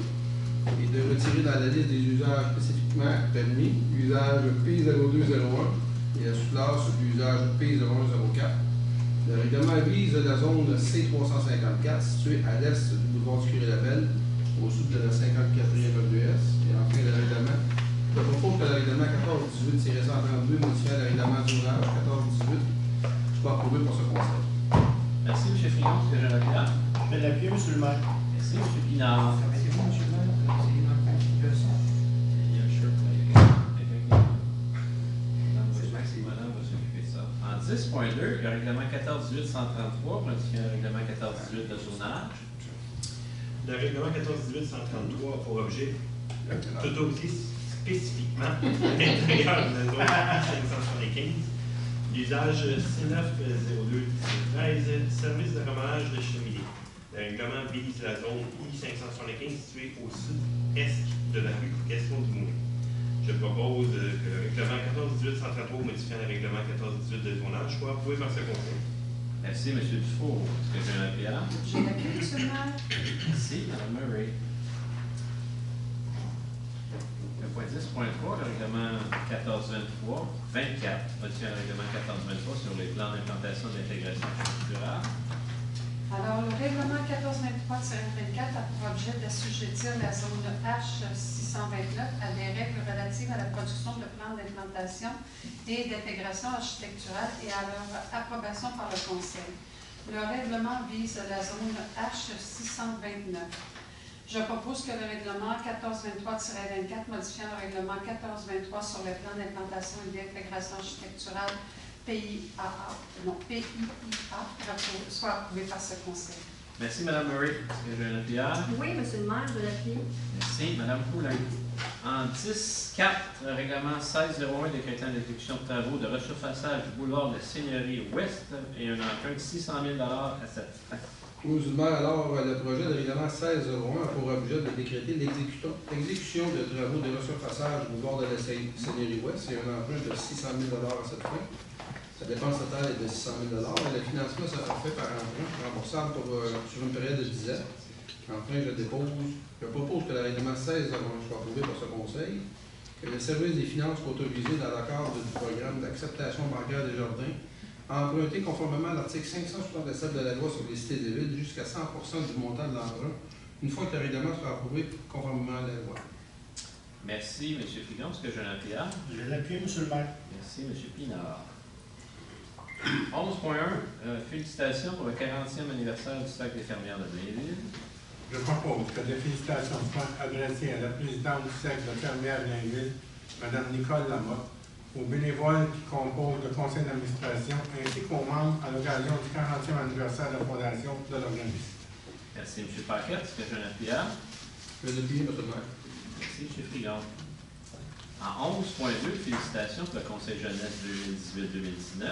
et de retirer dans la liste des usages spécifiquement permis, usage P0201 et la sous-classe d'usage P0104. Le règlement vise la zone C354 située à l'est du boulevard du Curé-Labelle, au sud de la 54e WS. Et enfin, le règlement. Je propose que le règlement 1418-132 modifiant le règlement de zonage 1418 soit approuvé pour ce conseil. Merci, M. Frion. Est-ce que j'ai un appuyeur? Je vais l'appuyer, M. le maire. Merci, M. Pinard. Permettez-moi, M. le maire, d'essayer ma contribution. Il y a un shirt là, il y a quelqu'un qui Madame va s'occuper de ça. En 10.2, le règlement 14.18.133 modifiant le règlement 14.18 de zonage. Le règlement 14.18.133 a pour objet d'autoriser spécifiquement à l'intérieur de la zone 575 l'usage C902-13, service de remontage de cheminée. Le règlement vise la zone I-575 située au sud-est de la rue Gaston-du-Moulin. Je propose que le règlement 14.18.133 modifiant le règlement 14.18 de zonage soit approuvé par ce conseil. Merci, M. Dufault. Est-ce que j'ai un appuyeur? Je l'appuie, M. le maire. Merci, Mme Murray. Le point 10.3, le règlement 14.23.24, modifiant le règlement 14.23 sur les plans d'implantation de l'intégration structurale. Alors, le règlement 1423-24 a pour objet d'assujettir la zone H629 à des règles relatives à la production de plans d'implantation et d'intégration architecturale et à leur approbation par le Conseil. Le règlement vise la zone H629. Je propose que le règlement 1423-24 modifiant le règlement 1423 sur le plan d'implantation et d'intégration architecturale PIA soit approuvé par ce conseil. Merci, Mme Murray. Est-ce que j'ai un appuyeur? Oui, M. le maire, je l'appuie. Merci, Mme Poulin. En 10.4, le règlement 16.01 décrétant l'exécution de travaux de resurfaçage du boulevard de la Seigneurie Ouest et un emprunt de 600 000 à cette fin. M. le maire, alors, le projet de règlement 16.01 a pour objet de décréter l'exécution de travaux de resurfaçage du boulevard de la Seigneurie Ouest et un emprunt de 600 000 à cette fin. La dépense totale est de 600 000 et le financement sera fait par emprunt remboursable sur une période de 10 ans. Enfin, je propose que le règlement 16 soit approuvé par ce conseil, que le service des finances soit autorisé dans le cadre du programme d'acceptation bancaire des jardins à emprunter conformément à l'article 567 de la loi sur les cités et villes jusqu'à 100 du montant de l'emprunt, une fois que le règlement sera approuvé conformément à la loi. Merci, M. Fillon. Est-ce que j'ai un appuyeur? Je vais l'appuyer, M. le maire. Merci, M. Pinard. 11.1, félicitations pour le 40e anniversaire du Cercle des fermières de Blainville. Je propose que des félicitations soient adressées à la présidente du Cercle des fermières de Blainville, Mme Nicole Lamotte, aux bénévoles qui composent le conseil d'administration ainsi qu'aux membres à l'occasion du 40e anniversaire de la fondation de l'organisme. Merci, M. Paquette. Est-ce que j'ai un appuyant? Je vais appuyer, M. le maire. Merci, M. Frigon. En 11.2, félicitations pour le Conseil jeunesse 2018-2019.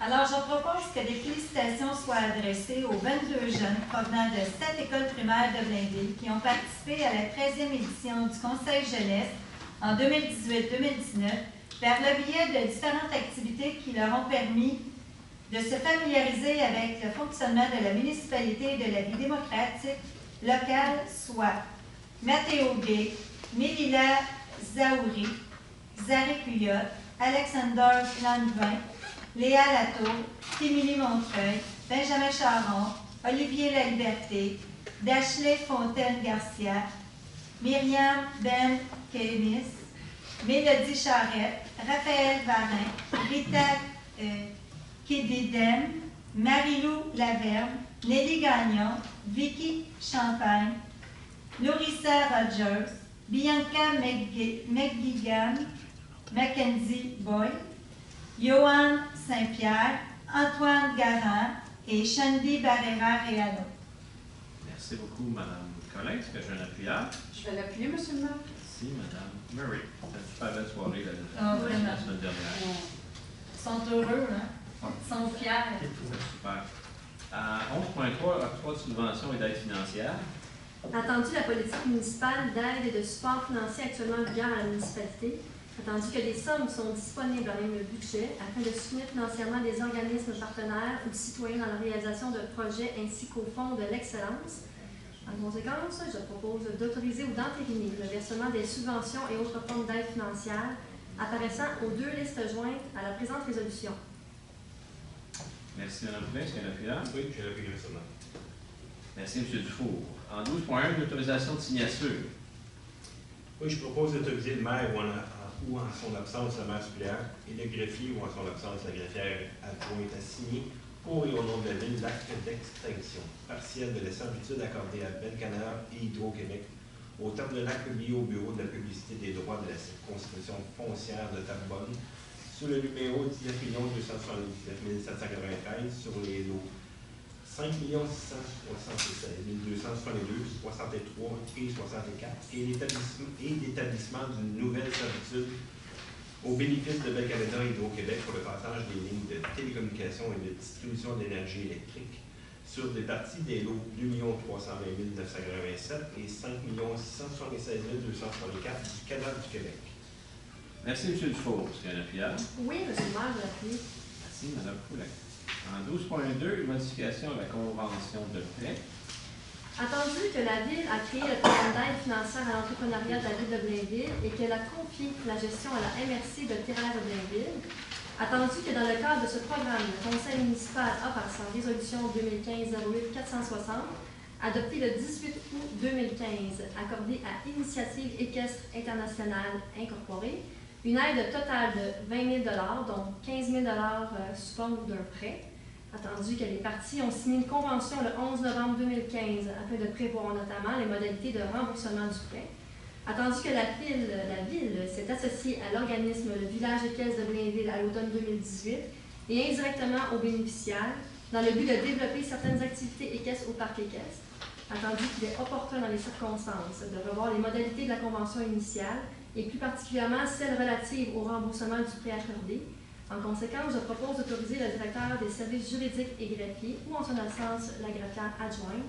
Alors, je propose que des félicitations soient adressées aux 22 jeunes provenant de 7 écoles primaires de Blainville qui ont participé à la 13e édition du Conseil jeunesse en 2018-2019 vers le biais de différentes activités qui leur ont permis de se familiariser avec le fonctionnement de la municipalité et de la vie démocratique locale, soit Mathéo Gay, Mélila Zaouri, Xari Cuyotte, Alexander Landvin, Léa Latour, Émilie Montreuil, Benjamin Charon, Olivier Laliberté, Dashley Fontaine-Garcia, Myriam Ben Kémis, Mélodie Charette, Raphaël Varin, Rita Kédidem, Marie-Lou Lavergne, Nelly Gagnon, Vicky Champagne, Norissa Rogers, Bianca McGuigan, Mackenzie Boyle, Johan Saint-Pierre, Antoine Garand et Shandy Barrera-Realo. Merci beaucoup, Mme Collin. Est-ce que j'ai un appuyant? Je vais l'appuyer, M. le maire. Merci, Mme Murray. C'était une super belle soirée Ah, vraiment. la semaine dernière. Ils sont heureux, hein? Ils sont fiers. C'était super. 11.3, octroi de subventions et d'aide financière. Attendu la politique municipale d'aide et de support financier actuellement en vigueur à la municipalité, attendu que des sommes sont disponibles dans le budget afin de soutenir financièrement des organismes partenaires ou citoyens dans la réalisation de projets ainsi qu'au Fonds de l'excellence. En conséquence, je propose d'autoriser ou d'entériner le versement des subventions et autres formes d'aide financière apparaissant aux deux listes jointes à la présente résolution. Merci, Mme Poulin. Est-ce qu'il y a un appuyant? Oui, j'ai appuyé seulement. Merci, M. Dufour. En 12.1, l'autorisation de signature. Oui, je propose d'autoriser le maire ou en son absence le maire suppléant et le greffier ou en son absence la greffière adjointe à signer pour et au nom de la ville l'acte d'extinction partielle de la servitude accordée à Bel Canada et Hydro-Québec au terme de l'acte publié au Bureau de la publicité des droits de la circonscription foncière de Terrebonne sous le numéro 19 279 793 sur les lots 5 676 262, 63 et 64 et l'établissement d'une nouvelle servitude au bénéfice de Bel Canada et Hydro-Québec pour le passage des lignes de télécommunications et de distribution d'énergie électrique sur des parties des lots 2 320 987 et 5 676 264 du Canada du Québec. Merci, M. Dufour. Est-ce qu'il y a un appuyant? Oui, M. le maire, je l'appuie. Merci, Mme Poulin. En 12.2, modification à la convention de prêt. Attendu que la Ville a créé le programme d'aide financière à l'entrepreneuriat de la Ville de Blainville et qu'elle a confié la gestion à la MRC de Thérèse de Blainville, attendu que dans le cadre de ce programme, le Conseil municipal a, par sa résolution 2015-08-460, adopté le 18 août 2015, accordé à Initiative équestre internationale incorporée, une aide totale de 20 000 $, dont 15 000 $, sous forme d'un prêt. Attendu que les parties ont signé une convention le 11 novembre 2015 afin de prévoir notamment les modalités de remboursement du prêt. Attendu que la Ville s'est associée à l'organisme Le Village équestre de Blainville à l'automne 2018 et indirectement aux bénéficiaires dans le but de développer certaines activités équestres au parc équestre. Attendu qu'il est opportun dans les circonstances de revoir les modalités de la convention initiale et plus particulièrement celles relatives au remboursement du prêt accordé. En conséquence, je propose d'autoriser le directeur des services juridiques et greffiers ou en son absence la greffière adjointe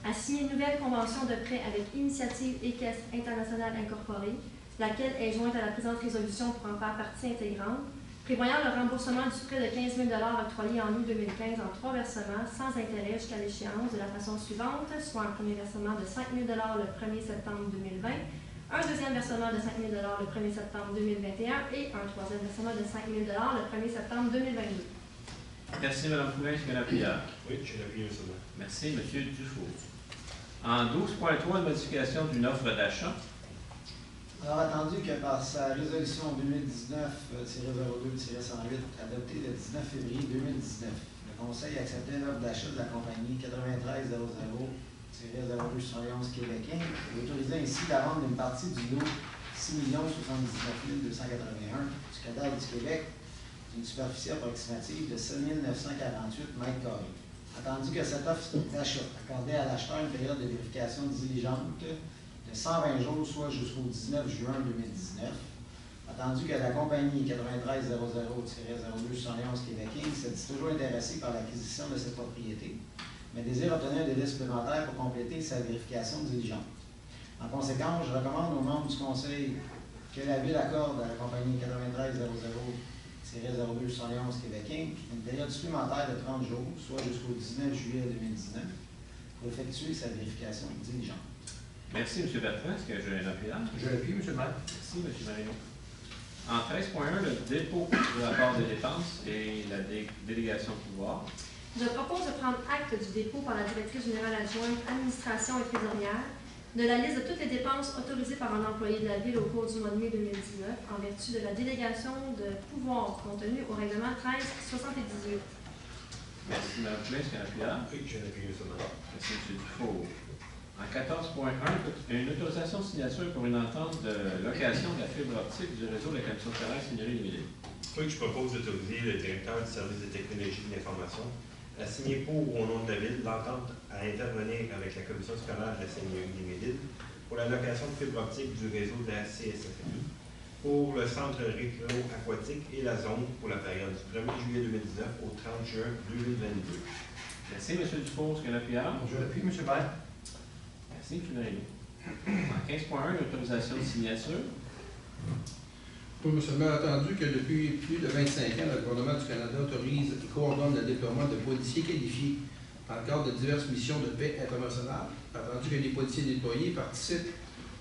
à signer une nouvelle convention de prêt avec Initiative équestre internationale incorporée, laquelle est jointe à la présente résolution pour en faire partie intégrante, prévoyant le remboursement du prêt de 15 000 $ octroyé en août 2015 en 3 versements sans intérêt jusqu'à l'échéance de la façon suivante, soit un premier versement de 5 000 $ le 1er septembre 2020, un deuxième versement de 5 000 $ le 1er septembre 2021 et un troisième versement de 5 000 $ le 1er septembre 2022. Merci, Mme Poulin. Est-ce qu'il y a un appuyant? Oui, j'ai appuyé seulement. Merci, M. Dufour. En 12.3, modification d'une offre d'achat. Alors, attendu que par sa résolution 2019-02-108 adoptée le 19 février 2019, le Conseil acceptait l'offre d'achat de la compagnie 9300-0211 Québec Inc. et autorisait ainsi la vente d'une partie du lot 6 079 281 du cadastre du Québec, d'une superficie approximative de 7 948 mètres carrés. Attendu que cette offre d'achat accordait à l'acheteur une période de vérification diligente de 120 jours, soit jusqu'au 19 juin 2019. Attendu que la compagnie 9300-02-111 Québec Inc. s'est dit toujours intéressée par l'acquisition de cette propriété, mais désire obtenir un délai supplémentaire pour compléter sa vérification diligente. En conséquence, je recommande aux membres du Conseil que la Ville accorde à la compagnie 9300-02-111 Québec Inc. une période supplémentaire de 30 jours, soit jusqu'au 19 juillet 2019, pour effectuer sa vérification diligente. Merci, M. Bertrand. Est-ce que j'ai un appuyage? Je l'appuie, M. le maire. Merci, M. Marino. En 13.1, le dépôt du rapport de dépenses et la délégation de pouvoir. Je propose de prendre acte du dépôt par la directrice générale adjointe, administration et trésorière, de la liste de toutes les dépenses autorisées par un employé de la Ville au cours du mois de mai 2019 en vertu de la délégation de pouvoir contenue au règlement 1378. Merci, Mme Poulin. Est-ce qu'il y a un appuyage? Oui, j'ai appuyé ça. Merci, M. Dufault. En 14.1, une autorisation de signature pour une entente de location de la fibre optique du réseau de la Commission scolaire Seigneurie-les-Midi. Oui, je propose d'autoriser le directeur du service de technologie de l'information à signer pour ou au nom de la Ville l'entente à intervenir avec la Commission scolaire de la Seigneurie-les-Midi pour la location de fibre optique du réseau de la CSFI pour le centre récréo-aquatique et la zone pour la période du 1er juillet 2019 au 30 juin 2022. Merci, M. Dufault. Est-ce qu'il y a un appuyage? Je l'appuie, M. le maire. Merci, M. Marino. En 15.1, une autorisation de signature. Oui, M. le maire, attendu que depuis plus de 25 ans, le gouvernement du Canada autorise et coordonne le déploiement de policiers qualifiés dans le cadre de diverses missions de paix internationales, attendu que les policiers déployés participent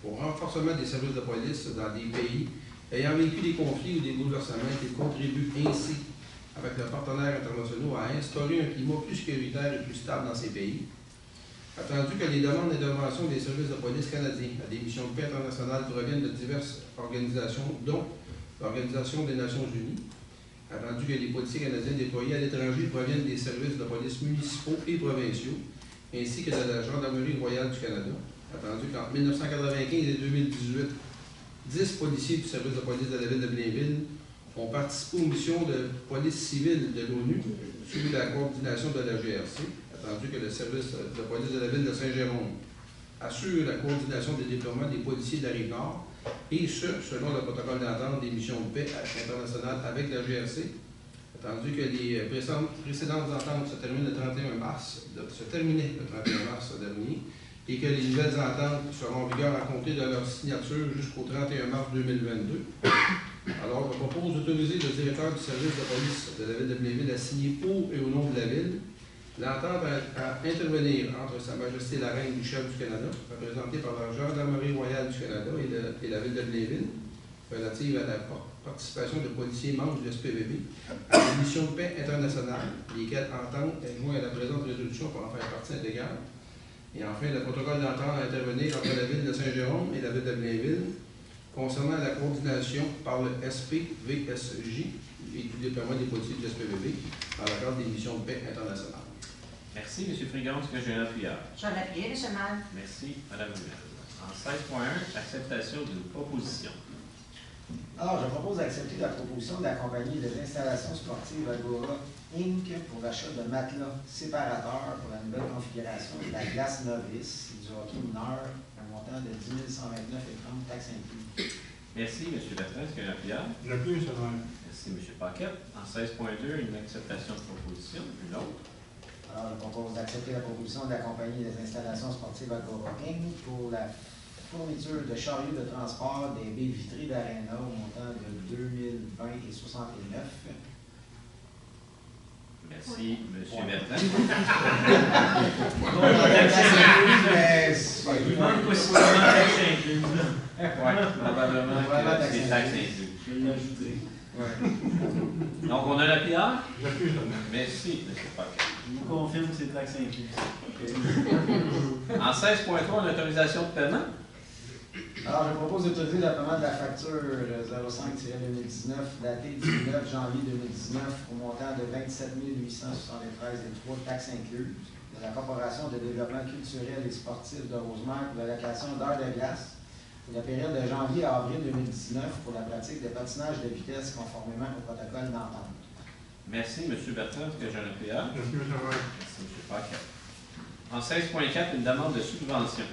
au renforcement des services de police dans des pays ayant vécu des conflits ou des bouleversements et qu'ils contribuent ainsi, avec leurs partenaires internationaux, à instaurer un climat plus sécuritaire et plus stable dans ces pays. Attendu que les demandes d'intervention des services de police canadiens à des missions de paix internationales proviennent de diverses organisations, dont l'Organisation des Nations Unies. Attendu que les policiers canadiens déployés à l'étranger proviennent des services de police municipaux et provinciaux, ainsi que de la Gendarmerie royale du Canada. Attendu qu'entre 1995 et 2018, 10 policiers du service de police de la Ville de Blainville ont participé aux missions de police civile de l'ONU sous la coordination de la GRC. Attendu que le service de police de la Ville de Saint-Jérôme assure la coordination des déploiements des policiers de la Rive-Nord, et ce, selon le protocole d'entente des missions de paix internationales avec la GRC. Attendu que les précédentes ententes se terminaient le 31 mars dernier, et que les nouvelles ententes seront en vigueur à compter de leur signature jusqu'au 31 mars 2022. Alors, je propose d'autoriser le directeur du service de police de la Ville de Blainville à signer pour et au nom de la Ville l'entente à intervenir entre Sa Majesté la Reine du Chef du Canada, représentée par la Gendarmerie royale du Canada et la Ville de Blainville, relative à la participation de policiers membres du SPVB à des missions de paix internationales, lesquelles entendent être joints à la présente résolution pour en faire partie intégrale. Et enfin, le protocole d'entente à intervenir entre la Ville de Saint-Jérôme et la Ville de Blainville concernant la coordination par le SPVSJ et du déploiement des policiers du SPVB dans le cadre des missions de paix internationales. Merci, M. Frigon. Est-ce que j'ai un appuyage? Je l'appuie, M. le maire. Merci, Mme la maire. En 16.1, acceptation d'une proposition. Alors, je propose d'accepter la proposition de la compagnie des installations sportives Agora Inc. pour l'achat de matelas séparateurs pour la nouvelle configuration de la glace novice du hockey mineur, un montant de 10 129,30 taxes incluses. Merci, M. Bertrand. Est-ce qu'il y a un appuyage? Je l'appuie, M. le maire. Merci, M. Paquette. En 16.2, une acceptation de proposition. Une autre. Alors, je propose d'accepter la proposition de la compagnie des installations sportives Agora Inc. pour la fourniture de chariots de transport des baies vitrées d'Arena au montant de 2020 et 69. Merci, M. Bertrand. Il manque possiblement taxes incluses. Oui, probablement que c'est taxes incluses. Je vais l'ajouter. Donc, on a l'appuyage? J'appuie, M. le maire. Merci, M. Paquette. Je vous confirme que c'est taxes incluses. En 16.3, une autorisation de paiement. Alors, je propose d'autoriser le paiement de la facture 05-2019 datée du 9 janvier 2019 au montant de 27 873 et 3 taxes incluses de la Corporation de développement culturel et sportif de Rosemère pour la location d'heures de glace pour la période de janvier à avril 2019 pour la pratique de patinage de vitesse conformément au protocole d'entente. Merci, M. Bertrand. Est-ce que j'ai un PA? Merci, M. le maire. Merci, M. Paquette. En 16.4, une demande de subvention.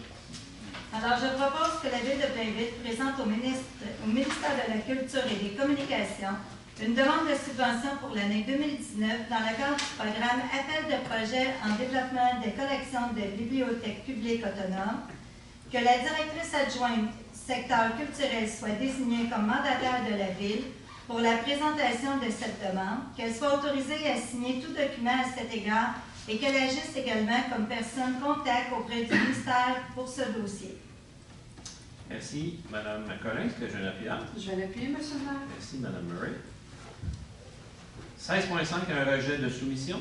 Alors, je propose que la Ville de Blainville présente au ministère de la Culture et des Communications une demande de subvention pour l'année 2019 dans le cadre du programme Appel de projet en développement des collections de bibliothèques publiques autonomes, que la directrice adjointe secteur culturel soit désignée comme mandataire de la Ville pour la présentation de cette demande, qu'elle soit autorisée à signer tout document à cet égard et qu'elle agisse également comme personne contact auprès du ministère pour ce dossier. Merci, Mme Collin. Est-ce que j'ai un appuyant? Je vais l'appuyer, M. le maire. Merci, Mme Murray. 16.5, un rejet de soumission.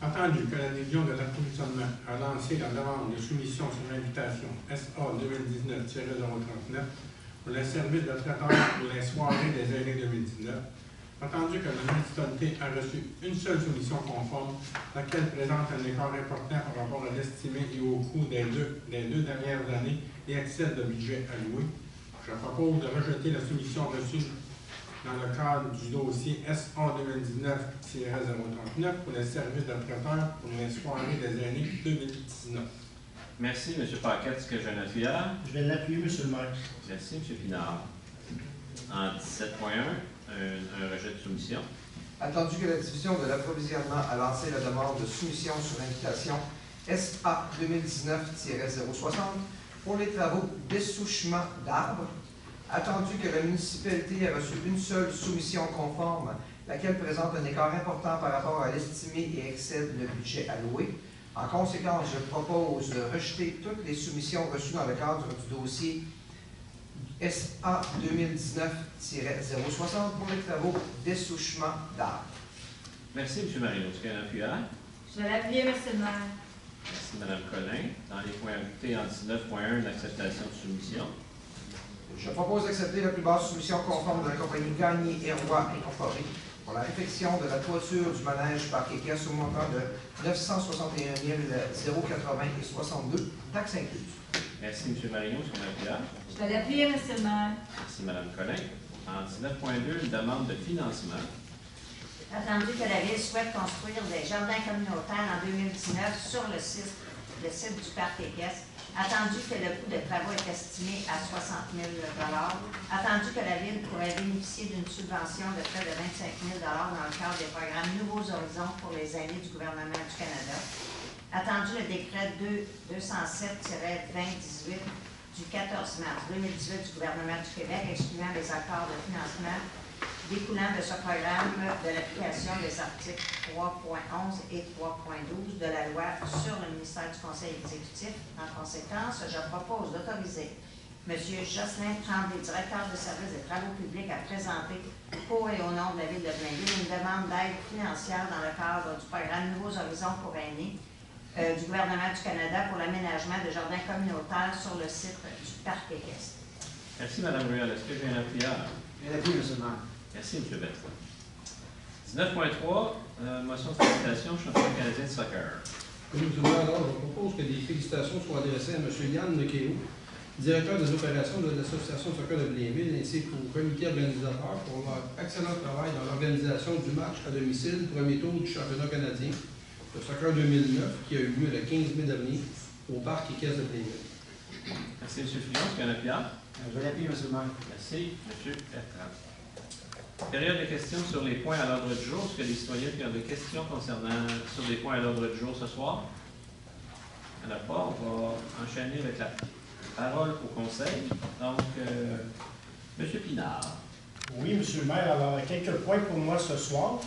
Attendu que la Légion de l'approvisionnement a lancé la demande de soumission sur l'invitation SA 2019-039 pour le service de traiteur pour les soirées des aînés 2019, attendu que la municipalité a reçu une seule soumission conforme, laquelle présente un écart important par rapport à l'estimé et au coût des deux dernières années et excède le budget alloué, je propose de rejeter la soumission reçue dans le cadre du dossier SA 2019-039 pour les services de traiteur pour les soirées des années 2019. Merci, M. Paquette. Est-ce que j'ai un appuyant? Je vais l'appuyer, M. le maire. Merci, M. Pinard. En 17.1, un rejet de soumission. Attendu que la division de l'approvisionnement a lancé la demande de soumission sur l'invitation SA 2019-060 pour les travaux d'essouchement d'arbres, attendu que la municipalité a reçu une seule soumission conforme, laquelle présente un écart important par rapport à l'estimé et excède le budget alloué. En conséquence, je propose de rejeter toutes les soumissions reçues dans le cadre du dossier SA 2019-060 pour les travaux d'essouchement d'arbres. Merci, M. Marino. Est-ce qu'il y a un appuyant? Je vais l'appuyer, M. le maire. Merci, Mme Collin. Dans les points ajoutés en 19.1, l'acceptation de soumission. Je propose d'accepter la plus basse soumission conforme de la compagnie Gagné et Roy Incorporée pour la réfection de la toiture du manège Parc Équestre au montant de 961 080 et 62, taxes incluses. Merci, M. Marino. Est-ce qu'il y a un appuyant? Je vais l'appuyer, M. le maire. Merci, Mme Collin. En 19.2, une demande de financement. Attendu que la Ville souhaite construire des jardins communautaires en 2019 sur le site du Parc Équestre, attendu que le coût de travaux est estimé à 60 000 attendu que la Ville pourrait bénéficier d'une subvention de près de 25 000 dans le cadre des programmes Nouveaux Horizons pour les aînés du gouvernement du Canada, attendu le décret 207-2018 du 14 mars 2018 du gouvernement du Québec excluant les accords de financement découlant de ce programme de l'application des articles 3.11 et 3.12 de la loi sur le ministère du Conseil exécutif. En conséquence, je propose d'autoriser M. Jocelyn Tremblay, directeur de service des travaux publics, à présenter pour et au nom de la Ville de Blainville une demande d'aide financière dans le cadre du programme Nouveaux Horizons pour aînés du gouvernement du Canada pour l'aménagement de jardins communautaires sur le site du Parc Équestre. Merci, Mme Ruel. Est-ce que j'ai un appuyant? Je l'appuie, M. le maire. Merci, M. Bertrand. 19.3, motion de félicitation, champion canadien de soccer. Oui, M. le maire, alors, je propose que des félicitations soient adressées à M. Yann Nekeo, directeur des opérations de l'Association de soccer de Blainville, ainsi qu'au comité organisateur pour leur excellent travail dans l'organisation du match à domicile, premier tour du championnat canadien de soccer 2009, qui a eu lieu le 15 mai dernier au Parc Équestre de Blainville. Merci, M. Fillon. Est-ce qu'il y a un appuyant? Je vais l'appuyer, M. le maire. Merci, M. Bertrand. Période de questions sur les points à l'ordre du jour. Est-ce qu'il y a des citoyens qui ont des questions concernant sur des points à l'ordre du jour ce soir? Il n'y en a pas. On va enchaîner avec la parole au conseil. Donc, M. Pinard. Oui, M. le maire. Alors, quelques points pour moi ce soir.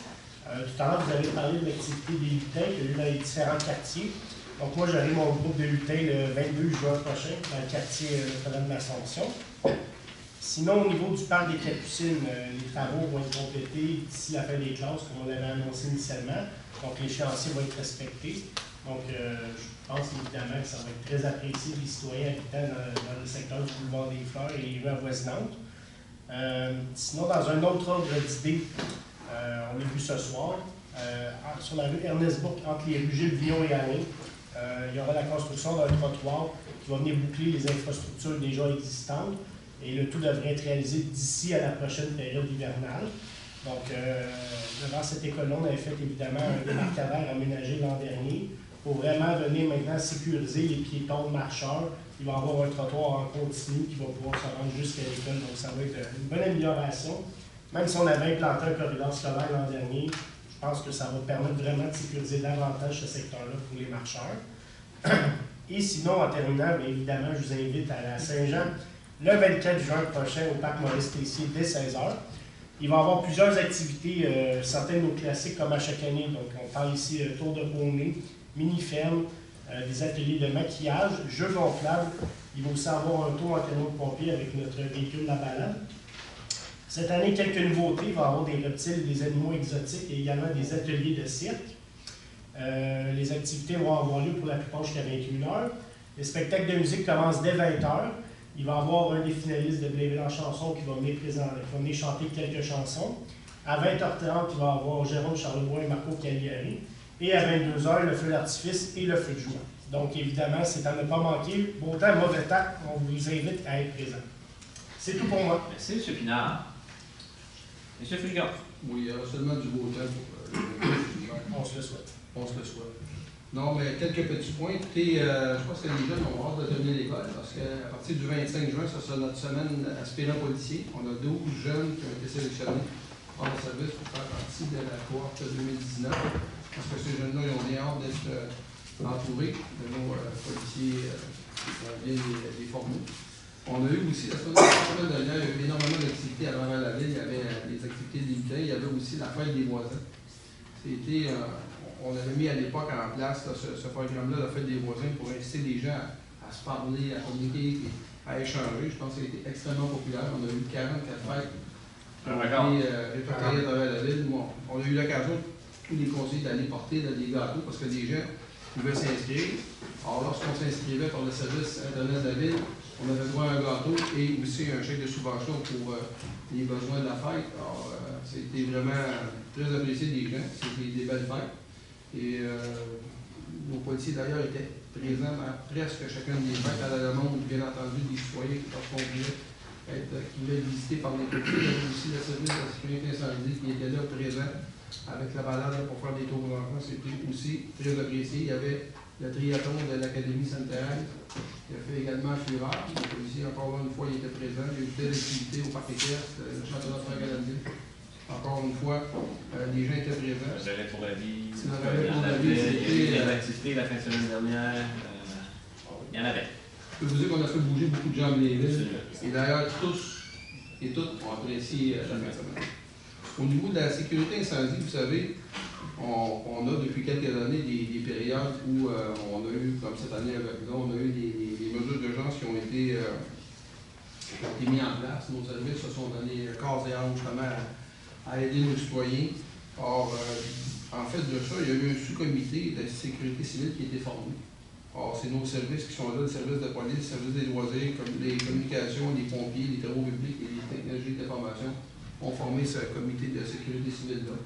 Tout à l'heure, vous avez parlé de l'activité des lutins qui a eu dans les différents quartiers. Donc, moi, j'aurai mon groupe de lutins le 22 juin prochain dans le quartier Notre-Dame-de-l'Assomption. Sinon, au niveau du parc des Capucines, les travaux vont être complétés d'ici la fin des classes, comme on l'avait annoncé initialement. Donc, l'échéancier va être respecté. Donc, je pense évidemment que ça va être très apprécié des citoyens habitant dans le secteur du boulevard des Fleurs et les rues avoisinantes. Sinon, dans un autre ordre d'idée, on l'a vu ce soir, sur la rue Ernest Bourque, entre les rues Gilles Villon et Alain, Il y aura la construction d'un trottoir qui va venir boucler les infrastructures déjà existantes. Et le tout devrait être réalisé d'ici à la prochaine période hivernale. Donc, devant cette école-là, on avait fait évidemment un démarcadère aménagé l'an dernier pour vraiment venir maintenant sécuriser les piétons marcheurs. Il va y avoir un trottoir en continu qui va pouvoir se rendre jusqu'à l'école. Donc, ça va être une bonne amélioration. Même si on avait implanté un corridor scolaire l'an dernier, je pense que ça va permettre vraiment de sécuriser davantage ce secteur-là pour les marcheurs. Et sinon, en terminant, bien évidemment, je vous invite à la Saint-Jean le 24 juin prochain au parc Maurice-Tessier dès 16h. Il va y avoir plusieurs activités, certaines de nos classiques comme à chaque année. Donc, on parle ici tour de poney, mini-ferme, des ateliers de maquillage, jeux gonflables. Il va aussi avoir un tour en camion de pompier avec notre véhicule La Balade. Cette année, quelques nouveautés. Il va y avoir des reptiles, des animaux exotiques et également des ateliers de cirque. Les activités vont avoir lieu pour la plupart jusqu'à 21h. Les spectacles de musique commencent dès 20h. Il va y avoir un des finalistes de Blainville en chanson qui va venir chanter quelques chansons. À 20h30, il va y avoir Jérôme Charlebois et Marco Cagliari. Et à 22h, le feu d'artifice et le feu de joie. Donc, évidemment, c'est à ne pas manquer. Beau temps, mauvais temps, on vous invite à être présent. C'est tout pour moi. Merci, M. Pinard. M. Frigon. Oui, il y aura seulement du beau temps pour on se le souhaite. On se le souhaite. Non, mais quelques petits points. Écoutez, je pense que les jeunes ont hâte de terminer l'école parce qu'à partir du 25 juin, ça sera notre semaine aspirant policier. On a 12 jeunes qui ont été sélectionnés en service pour faire partie de la cohorte 2019. Parce que ces jeunes-là, ils ont bien hâte d'être entourés de nos policiers qui sont bien les formés. On a eu aussi, la semaine dernière, il y a eu énormément d'activités à travers la ville. Il y avait des activités des lutins, il y avait aussi la fête des voisins. C'était, on avait mis à l'époque en place là, ce programme-là, la fête des voisins, pour inciter les gens à se parler, à communiquer, à échanger. Je pense que ça a été extrêmement populaire. On a eu 44 fêtes répertoriées à travers la ville. Bon, on a eu l'occasion, tous les conseillers, d'aller porter des gâteaux parce que les gens pouvaient s'inscrire. Alors, lorsqu'on s'inscrivait par le service Internet de la ville, on avait droit à un gâteau et aussi un chèque de subvention pour les besoins de la fête. Alors, c'était vraiment très apprécié des gens. C'était des belles fêtes. Et nos policiers, d'ailleurs, étaient présents à presque chacune des fêtes à la demande, bien entendu, des citoyens qui voulaient être visités par les policiers. Il y avait aussi le service de la sécurité incendie qui était là présent avec la balade pour faire des tours d'enfants. C'était aussi très apprécié. Il y avait le triathlon de l'Académie Sainte-Thérèse, qui a fait également Fureur. Les policiers, encore une fois, ils étaient présents. Il y a eu telle activité au parc équestre, le championnat de Franck-Canadien. Encore une fois, les gens étaient présents. Le relais pour la vie. Le relais pour la vie, il y a eu des activités la fin de semaine dernière. Il y en avait. Je peux vous dire qu'on a fait bouger beaucoup de gens de Blainville. Et d'ailleurs, tous et toutes ont apprécié la fin de semaine. Au niveau de la sécurité incendie, vous savez, on a depuis quelques années des périodes où on a eu, comme cette année avec nous, on a eu des mesures d'urgence qui ont été mises en place. Nos services se sont donnés corps et âme justement à aider nos citoyens. Or, en fait de ça, il y a eu un sous-comité de sécurité civile qui a été formé. Or, c'est nos services qui sont là, le service de police, le service des loisirs, comme les communications, les pompiers, les travaux publics et les technologies d'information ont formé ce comité de sécurité civile-là,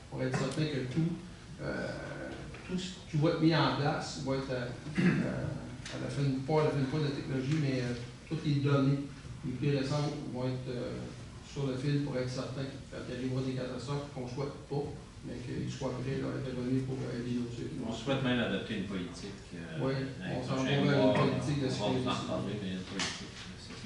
pour être certain que tout ce qui va être mis en place va être à la fin de la technologie, mais toutes les données les plus récentes vont être sur le fil pour être certain qu'il arrivera des catastrophes qu'on ne souhaite pas, mais qu'ils soient prêts à intervenir pour aider nos citoyens. On souhaite même adopter une politique. Oui, on s'en va vers une politique de sécurité civile.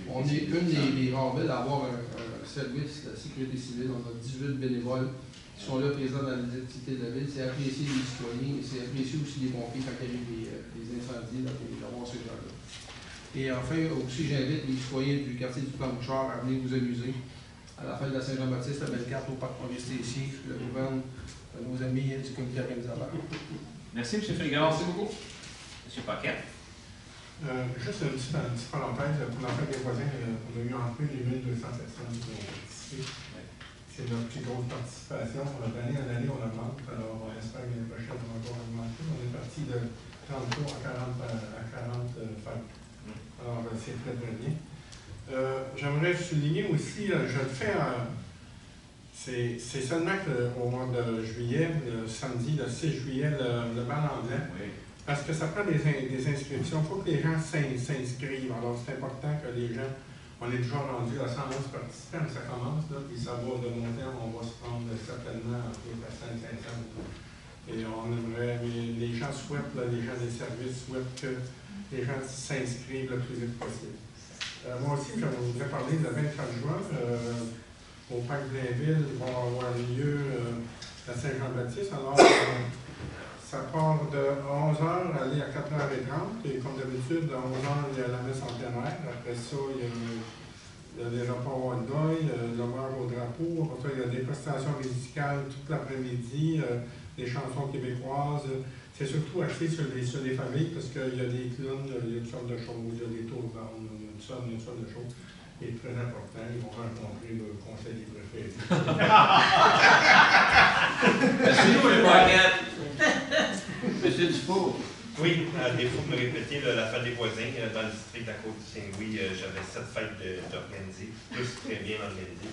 On est une des rares villes à avoir un service de sécurité civile. On a 18 bénévoles qui sont là présents dans les activités de la ville. C'est apprécié des citoyens et c'est apprécié aussi des pompiers quand il y a des incendies, d'avoir ces gens-là. Et enfin, aussi, j'invite les citoyens du quartier du Plan-Bouchard à venir vous amuser à la fête de la Saint-Jean-Baptiste, la belle carte au parc Maurice-Tessier, le gouverne, nos amis du comité organisateur. Merci, M. Frigon. Merci beaucoup. M. Paquette. Juste une petite parenthèse, pour la fête des voisins, on a eu en plus les 1200 personnes qui ont participé. C'est notre plus grosse participation. D'année en année, on augmente. Alors, on espère que l'année prochaine, on va encore augmenter. On est parti de 33 à 40 fêtes. Alors, c'est très, très bien. J'aimerais souligner aussi, je le fais, c'est seulement qu'au mois de juillet, le samedi, le 6 juillet, le bal anglais Parce que ça prend des inscriptions. Il faut que les gens s'inscrivent. Alors, c'est important que les gens... On est déjà rendu à 111 participants, ça commence, là, puis ça va de long terme, on va se prendre certainement entre 400 et 500. Et on aimerait, les gens souhaitent, là, les gens des services souhaitent que les gens s'inscrivent le plus vite possible. Moi aussi, je voudrais parler le 24 juin, au Parc Blainville, il va avoir lieu à Saint-Jean-Baptiste. Alors, ça part de 11h, aller à 4h30, et comme d'habitude, à 11h, il y a la messe centenaire. Après ça, il y a des repas au hot dog, l'honneur au drapeau. Après ça, il y a des prestations musicales toute l'après-midi, des chansons québécoises. C'est surtout axé sur les familles, parce qu'il y a des clowns, il y a toutes sortes de choses, il y a des tours d'armes, il y a une sorte de choses. Et très important, ils vont rencontrer le conseiller préféré. Merci, M. Paquette. Monsieur Dufour. Oui, à défaut de me répéter, la fête des voisins dans le district de la Côte-du-Saint-Louis, j'avais 7 fêtes d'organiser, tous très bien organisées.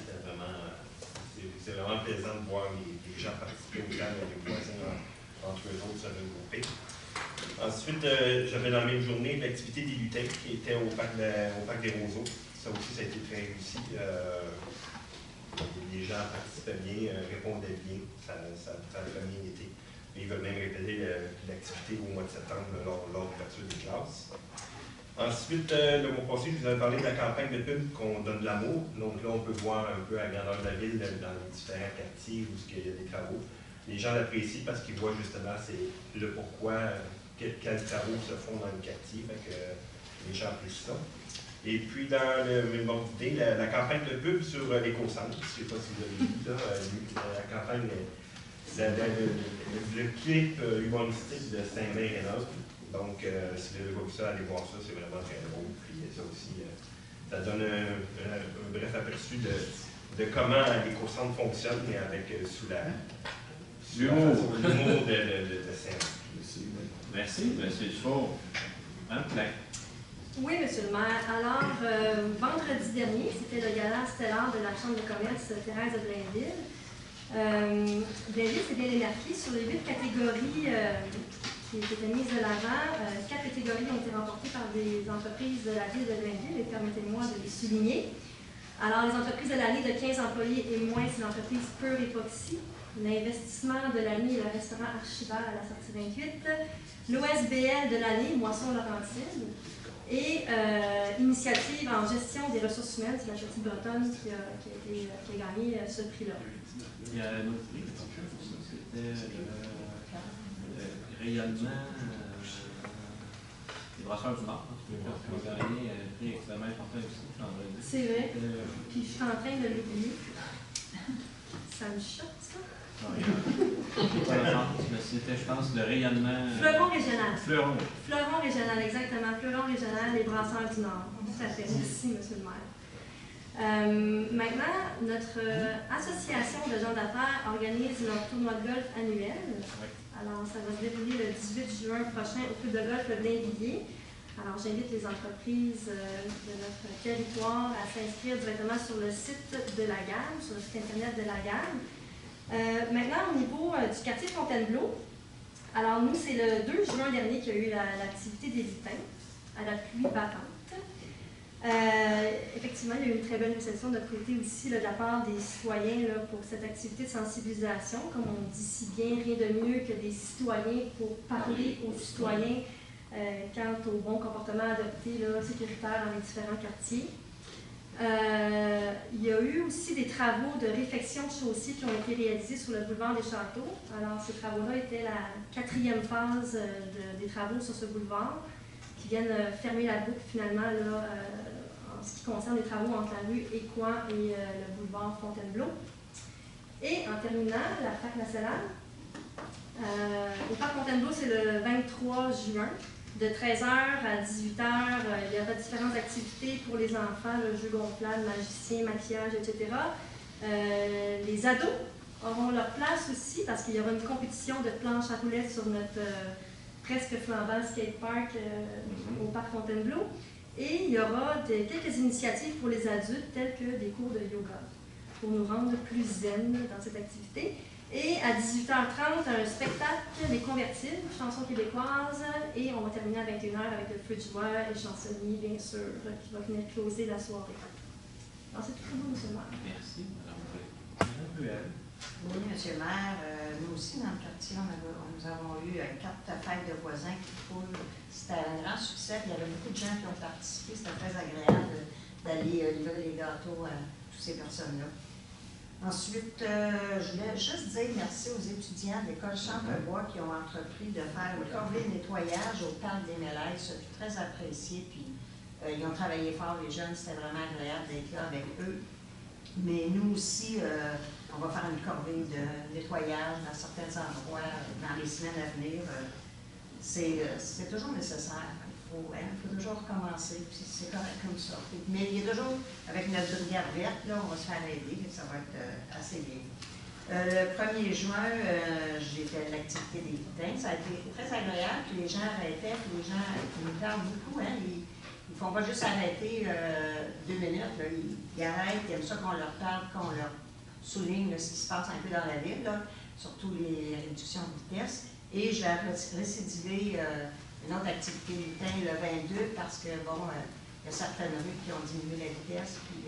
C'est vraiment plaisant de voir les gens participer autant, les voisins entre eux autres se regrouper. Ensuite, j'avais dans la même journée l'activité des lutins qui était au parc des Roseaux. Ça aussi, ça a été très réussi. Les gens participaient bien, répondaient bien, ça a bien été. Ils veulent même répéter l'activité au mois de septembre lors de l'ouverture des classes. Ensuite, le mois passé, je vous avais parlé de la campagne de pub qu'on donne de l'amour. Donc là, on peut voir un peu à la grandeur de la ville, dans les différents quartiers où il y a des travaux. Les gens l'apprécient parce qu'ils voient justement le pourquoi, quels travaux se font dans le quartier. Fait que les gens apprécient ça. Et puis, dans le même ordre d'idée, la campagne de pub sur l'éco-centre. Je ne sais pas si vous avez vu là, la campagne, le clip humoristique de Saint-Mère-Rénov. Donc, si vous avez pas vu ça, allez voir ça, c'est vraiment très beau. Puis ça aussi, ça donne un bref aperçu de comment l'éco-centre fonctionne, mais avec sous l'humour de Saint-Mère. Merci, M. Dufour. Mme Claire. Oui, Monsieur le maire. Alors, vendredi dernier, c'était le gala stellaire de la Chambre de commerce Thérèse de Blainville. Blainville s'est bien émarqué sur les 8 catégories qui étaient mises de l'avant. 4 catégories ont été remportées par des entreprises de la ville de Blainville, et permettez-moi de les souligner. Alors, les entreprises de l'année de 15 employés et moins, c'est l'entreprise Pure Epoxy. L'investissement de l'année, le restaurant Archibald à la sortie 28. L'OSBL de l'année, Moisson Laurentide. Et initiative en gestion des ressources humaines, c'est la Petite Bretonne qui a gagné ce prix-là. Il y a un autre prix, c'était le rayonnement des brasseurs du Nord, qui ont gagné un prix extrêmement important aussi. C'est vrai. Puis je suis en train de l'oublier. Ça me choque, ça. C'était, je pense, le rayonnement... Fleuron régional. Fleuron. Fleuron régional, exactement. Fleuron régional, les brasseurs du Nord. Tout à fait. Merci, M. le maire. Maintenant, notre association de gens d'affaires organise leur tournoi de golf annuel. Alors, ça va se dérouler le 18 juin prochain au club de golf de Blainvilliers. Alors, j'invite les entreprises de notre territoire à s'inscrire directement sur le site de la gamme, sur le site internet de la gamme. Maintenant, au niveau du quartier Fontainebleau, alors nous, c'est le 2 juin dernier qu'il y a eu l'activité des lutins à la pluie battante. Effectivement, il y a eu une très belle réception de notre côté aussi là, de la part des citoyens là, pour cette activité de sensibilisation. Comme on dit si bien, rien de mieux que des citoyens pour parler aux citoyens quant au bon comportement adopté là, sécuritaire dans les différents quartiers. Il y a eu aussi des travaux de réfection de chaussée qui ont été réalisés sur le boulevard des Châteaux. Alors, ces travaux-là étaient la 4e phase des travaux sur ce boulevard qui viennent fermer la boucle finalement là, en ce qui concerne les travaux entre la rue Écouen et le boulevard Fontainebleau. Et en terminant, la Fac nationale. Au Parc Fontainebleau, c'est le 23 juin. De 13h à 18h, il y aura différentes activités pour les enfants, le jeu gonflable, magicien, maquillage, etc. Les ados auront leur place aussi parce qu'il y aura une compétition de planches à roulettes sur notre presque flambant skatepark au Parc Fontainebleau. Et il y aura quelques initiatives pour les adultes, telles que des cours de yoga, pour nous rendre plus zen dans cette activité. Et à 18h30, un spectacle, Les Convertibles, chansons québécoises. Et on va terminer à 21h avec le feu de joie et chansonnier, bien sûr, qui va venir closer la soirée. Alors, c'est tout pour vous, M. le maire. Merci, Mme Ruel. Oui, M. le maire, nous aussi, dans le quartier, nous avons eu 4 fêtes de voisins qui foulent. C'était un grand succès. Il y avait beaucoup de gens qui ont participé. C'était très agréable d'aller livrer les gâteaux à toutes ces personnes-là. Ensuite, je voulais juste dire merci aux étudiants de l'école Chambre-Bois qui ont entrepris de faire une corvée de nettoyage au parc des Mélèzes. Ça fut très apprécié. Puis, ils ont travaillé fort, les jeunes. C'était vraiment agréable d'être là avec eux. Mais nous aussi, on va faire une corvée de nettoyage dans certains endroits dans les semaines à venir. C'est toujours nécessaire. Il faut toujours recommencer, puis c'est correct comme ça. Mais il y a toujours, avec notre brigade verte, là, on va se faire aider, ça va être assez bien. Le 1er juin, j'ai fait l'activité des lutins. Ça a été très agréable, puis les gens arrêtaient, puis les gens nous parlent beaucoup. Hein, ils ne font pas juste arrêter 2 minutes, là, ils arrêtent, ils aiment ça qu'on leur parle, qu'on leur souligne là, ce qui se passe un peu dans la ville, là, surtout les réductions de vitesse. Et je vais récidiver une autre activité lutin le 22 parce que, bon, il y a certaines rues qui ont diminué la vitesse, puis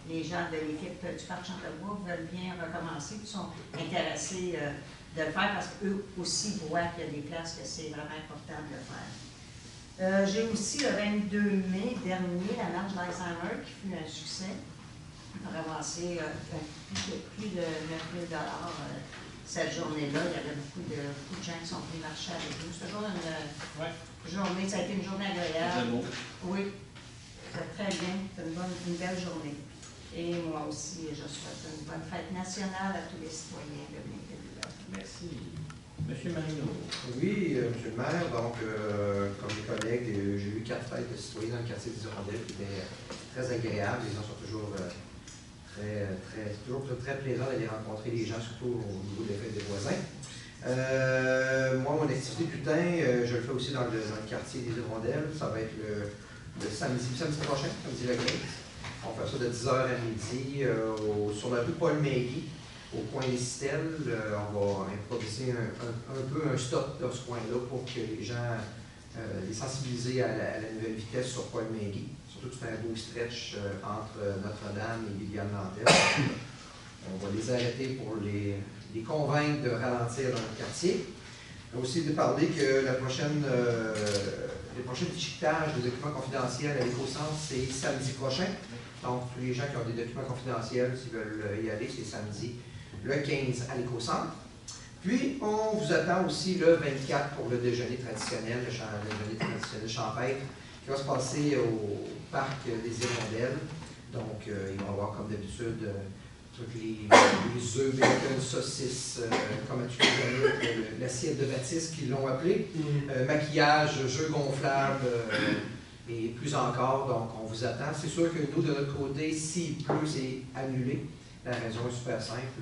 les gens de l'équipe du Parc Chambre-Bois veulent bien recommencer, ils sont intéressés de le faire parce qu'eux aussi voient qu'il y a des places que c'est vraiment important de le faire. J'ai aussi le 22 mai dernier la marche d'Alzheimer qui fut un succès. On a ramassé plus de 9 000 cette journée-là. Il y avait beaucoup de gens qui sont venus marcher avec nous. C'était toujours une journée, ça a été une journée agréable. Oui, c'était très bien, c'était une belle journée. Et moi aussi, je souhaite une bonne fête nationale à tous les citoyens de Blainville. Merci. Monsieur Marino. Oui, Monsieur le maire, donc, comme mes collègues, j'ai eu 4 fêtes de citoyens dans le quartier des Hirondelles qui étaient très agréables. Les gens sont toujours très plaisant d'aller rencontrer les gens, surtout au niveau des fêtes des voisins. Moi, mon activité lutin, je le fais aussi dans le quartier des Hirondelles. Ça va être le samedi prochain, samedi le 15. On fait ça de 10h à midi sur la rue Paul Magui, au coin des Stèles. On va improviser un peu un stop dans ce coin-là pour que les gens, les sensibiliser à la nouvelle vitesse sur Paul Magui. Surtout que c'est un beau stretch entre Notre-Dame et William-Landel. On va les arrêter pour les convaincre de ralentir dans le quartier. On va aussi de parler que le prochain étiquetage des documents confidentiels à l'éco-centre, c'est samedi prochain. Donc, tous les gens qui ont des documents confidentiels, s'ils veulent y aller, c'est samedi le 15 à l'éco-centre. Puis, on vous attend aussi le 24 pour le déjeuner traditionnel, le déjeuner traditionnel champêtre, qui va se passer au Parc des Hirondelles. Donc, il va y avoir, comme d'habitude, toutes les œufs, bacon, saucisses, comme tu connais, l'assiette de Baptiste qu'ils l'ont appelé, maquillage, jeux gonflables et plus encore. Donc, on vous attend. C'est sûr que nous, de notre côté, s'il pleut, c'est annulé. La raison est super simple.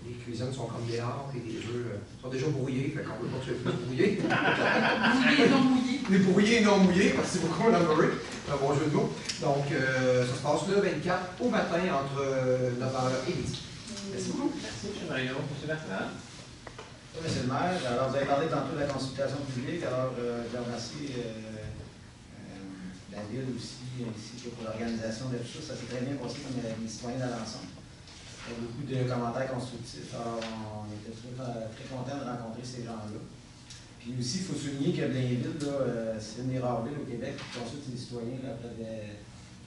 Les cuisines sont comme dehors et les œufs sont déjà brouillés, fait qu'on ne peut pas que ce soit plus brouillé. Brouillés et non mouillés. Les brouillés et non mouillés, merci beaucoup, Mme Murray. Un bon jeu de mots. Donc, ça se passe le 24 au matin entre 9h et midi. Merci beaucoup. Merci, M. Marino. M. Bertrand. Oui, M. le maire. Alors, vous avez parlé tantôt de la consultation publique. Alors, je remercie la Ville aussi, ainsi que pour l'organisation de tout ça. Ça s'est très bien passé comme les citoyens d'Alençon. Il y a beaucoup de commentaires constructifs. Alors, on était très contents de rencontrer ces gens-là. Puis aussi, il faut souligner que Blainville, c'est une des rares villes au Québec qui consulte les citoyens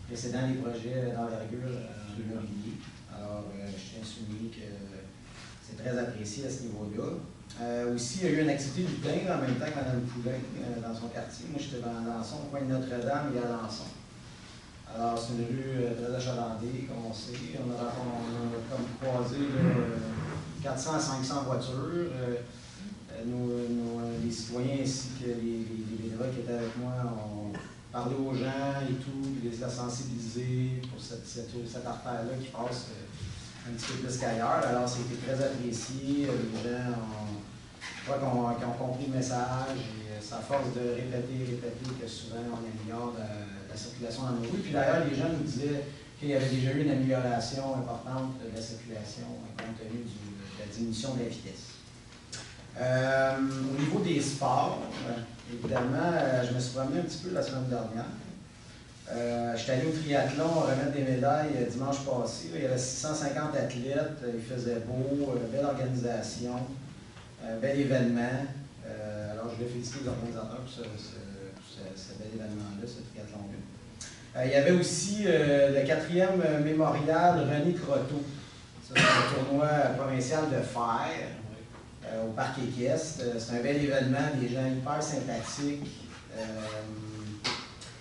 précédant les projets d'envergure en immobilier. Alors, je tiens à souligner que c'est très apprécié à ce niveau-là. Aussi, il y a eu une activité du lutin en même temps que Mme Poulain dans son quartier. Moi, j'étais dans Alençon, au coin de Notre-Dame et Alençon. Alors, c'est une rue très achalandée, comme on sait. On a comme croisé 400 à 500 voitures. Les citoyens ainsi que les bénévoles qui étaient avec moi ont parlé aux gens et tout, puis les a sensibilisés pour cette artère-là qui passe un petit peu plus qu'ailleurs. Alors, c'était très apprécié. Les gens ont compris le message et c'est à force de répéter que souvent on améliore la circulation dans nos rues. Puis d'ailleurs, les gens nous disaient Il y avait déjà eu une amélioration importante de la circulation compte tenu de la diminution de la vitesse. Au niveau des sports, évidemment, je me suis promené un petit peu la semaine dernière. Je suis allé au triathlon remettre des médailles dimanche passé. Il y avait 650 athlètes, il faisait beau, belle organisation, bel événement. Alors, je voulais féliciter les organisateurs pour ce bel événement-là, ce triathlon-là. Il y avait aussi le 4e mémorial René Croteau. C'est un tournoi provincial de fer au Parc équestre. C'est un bel événement, des gens hyper sympathiques.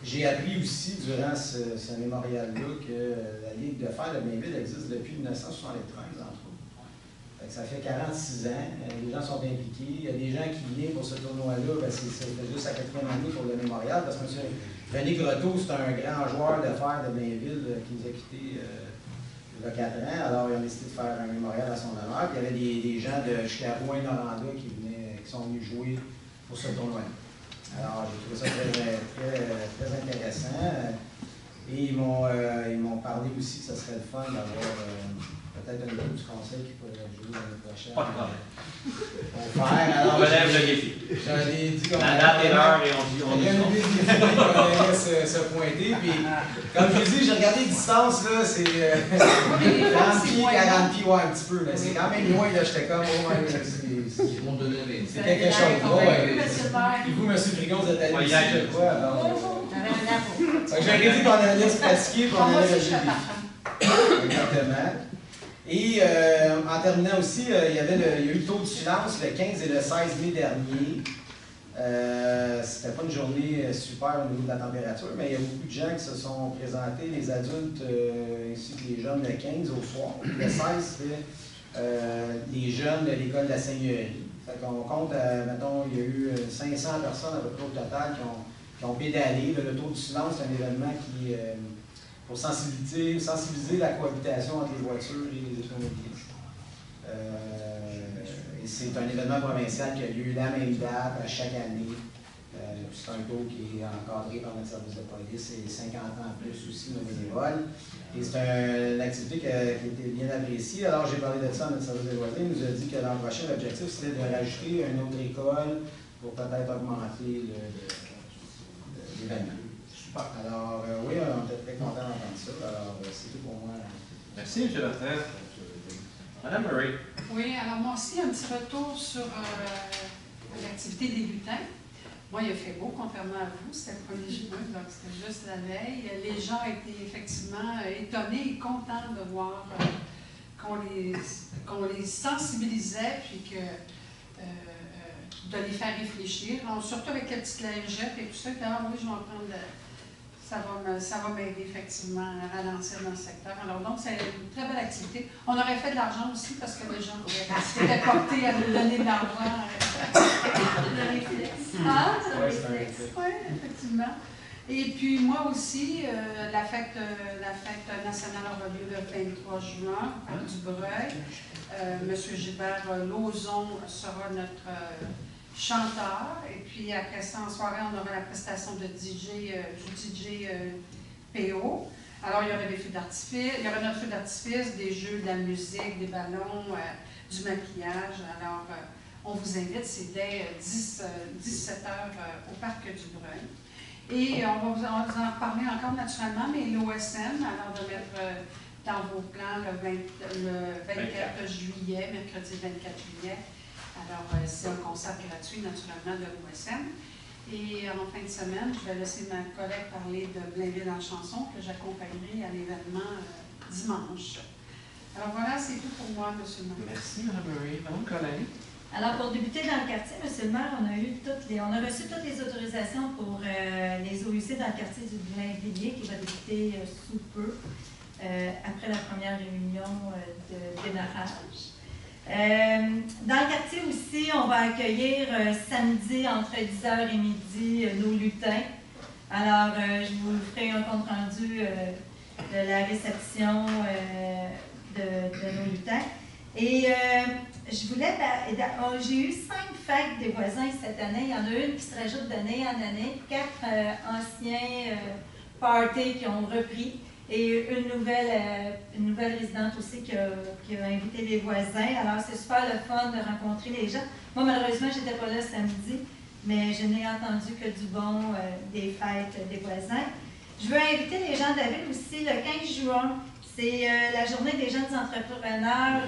J'ai appris aussi durant ce mémorial-là que la Ligue de fer de Blainville existe depuis 1973, entre autres. Ça fait 46 ans, les gens sont impliqués. Il y a des gens qui viennent pour ce tournoi-là, c'est juste sa 4e année pour le mémorial, parce que M. René Croteau, c'est un grand joueur de fer de Blainville qui nous a quittés il y a 4 ans. Alors, ils ont décidé de faire un mémorial à son honneur. Puis, il y avait des gens de Chicago et Noranda qui sont venus jouer pour ce tournoi-là. Alors, j'ai trouvé ça très intéressant. Et ils m'ont parlé aussi que ce serait le fun d'avoir peut-être un groupe du conseil qui pourrait jouer l'année prochaine. Pas de problème. Pour faire. Alors, on relève le défi. J'en ai dit comme la date et l'heure et on dit on allait se pointer. Puis, comme je dis, j'ai regardé les distances, là, c'est 30 pieds, 40 pieds, ouais, un petit peu. C'est quand même loin, là, j'étais comme, oh, c'est quelque chose. Et vous, M. Frigon, vous êtes allé ici, je crois. J'aurais dit qu'on allait se pratiquer, qu'on allait relever le défi. Exactement. Et en terminant aussi, il y a eu le taux de silence le 15 et le 16 mai dernier. C'était pas une journée super au niveau de la température, mais il y a beaucoup de gens qui se sont présentés, les adultes ainsi que les jeunes le 15 au soir. Le 16, c'était les jeunes de l'école de la Seigneurie. Fait qu'on compte, mettons, il y a eu 500 personnes à peu près au total qui ont pédalé. Le taux du silence, c'est un événement qui pour sensibiliser la cohabitation entre les voitures et les automobilistes. Et c'est un événement provincial qui a lieu la même date à chaque année. C'est un taux qui est encadré par notre service de police et 50 ans en plus aussi nos bénévoles. Et c'est une activité qui a été bien appréciée. Alors j'ai parlé de ça à notre service de loisirs. Il nous a dit que l'an prochain, l'objectif serait de rajouter une autre école pour peut-être augmenter l'événement. Alors, oui, on était très contents d'entendre ça. Alors, c'est tout pour moi. Merci, M. Lefebvre. Madame Murray. Oui, alors moi aussi, un petit retour sur l'activité des lutins. Moi, il a fait beau, contrairement à vous. C'était le 1er juin, donc c'était juste la veille. Les gens étaient effectivement étonnés et contents de voir qu'on les sensibilisait, puis que de les faire réfléchir. Alors, surtout avec la petite lingette et tout ça. Alors, oui, je vais en prendre... Ça va m'aider effectivement à ralentir dans le secteur. Alors donc, c'est une très belle activité. On aurait fait de l'argent aussi parce que les gens étaient portés à nous donner de l'argent. Le réflexe. Ah, le réflexe. Oui, effectivement. Et puis moi aussi, la fête nationale aura lieu le 23 juin au Parc du Breuil. M. Gilbert Lauzon sera notre chanteur, et puis après ça, en soirée, on aura la prestation de DJ, du DJ PO. Alors, il y aura des feux d'artifice, il y aura notre feu d'artifice, des jeux, de la musique, des ballons, du maquillage. Alors, on vous invite, c'est dès 17h au Parc du Breuil. Et on va vous en reparler encore naturellement, mais l'OSM, alors de mettre dans vos plans le 24 juillet, mercredi 24 juillet. Alors, c'est un concert gratuit, naturellement, de l'OSM. Et en fin de semaine, je vais laisser ma collègue parler de Blainville en chanson, que j'accompagnerai à l'événement dimanche. Alors voilà, c'est tout pour moi, M. le maire. Merci, Mme Murray. Mme Collin. Alors, pour débuter dans le quartier, M. le maire, on a reçu toutes les autorisations pour les OUC dans le quartier du Blainvilliers, qui va débuter sous peu, après la première réunion de démarrage. Dans le quartier aussi, on va accueillir samedi entre 10h et midi nos lutins. Alors, je vous ferai un compte-rendu de la réception de nos lutins. Et je voulais, j'ai eu 5 fêtes des voisins cette année. Il y en a une qui se rajoute d'année en année, 4 anciens parties qui ont repris. et une nouvelle résidente aussi qui a invité les voisins. Alors, c'est super le fun de rencontrer les gens. Moi, malheureusement, je n'étais pas là samedi, mais je n'ai entendu que du bon des fêtes des voisins. Je veux inviter les gens de la ville aussi le 15 juin. C'est la journée des jeunes entrepreneurs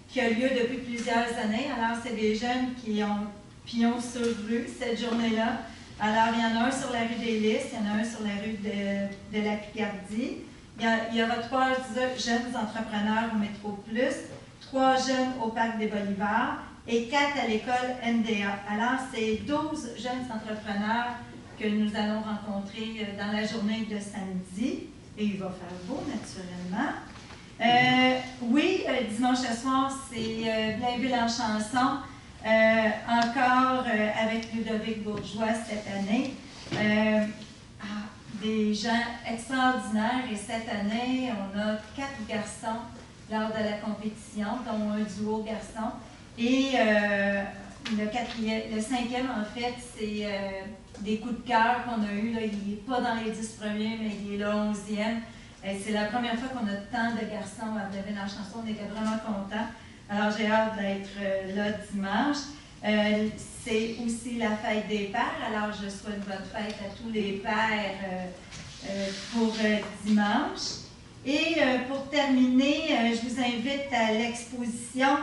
qui a lieu depuis plusieurs années. Alors, c'est des jeunes qui ont pignon sur rue cette journée-là. Alors, il y en a un sur la rue des Lys, il y en a un sur la rue de la Picardie. Il y aura 3 jeunes entrepreneurs au Métro Plus, 3 jeunes au Parc des Bolivars et 4 à l'école NDA. Alors, c'est 12 jeunes entrepreneurs que nous allons rencontrer dans la journée de samedi. Et il va faire beau, naturellement. Oui, dimanche soir, c'est Blainville en chanson. Encore avec Ludovic Bourgeois cette année. Des gens extraordinaires. Et cette année, on a 4 garçons lors de la compétition, dont un duo garçon. Et le 5e, en fait, c'est des coups de cœur qu'on a eus. Là. Il n'est pas dans les 10 premiers, mais il est le 11e. C'est la première fois qu'on a tant de garçons à Blainville en chanson. On était vraiment contents. Alors, j'ai hâte d'être là dimanche. C'est aussi la fête des pères. Alors, je souhaite bonne fête à tous les pères pour dimanche. Et pour terminer, je vous invite à l'exposition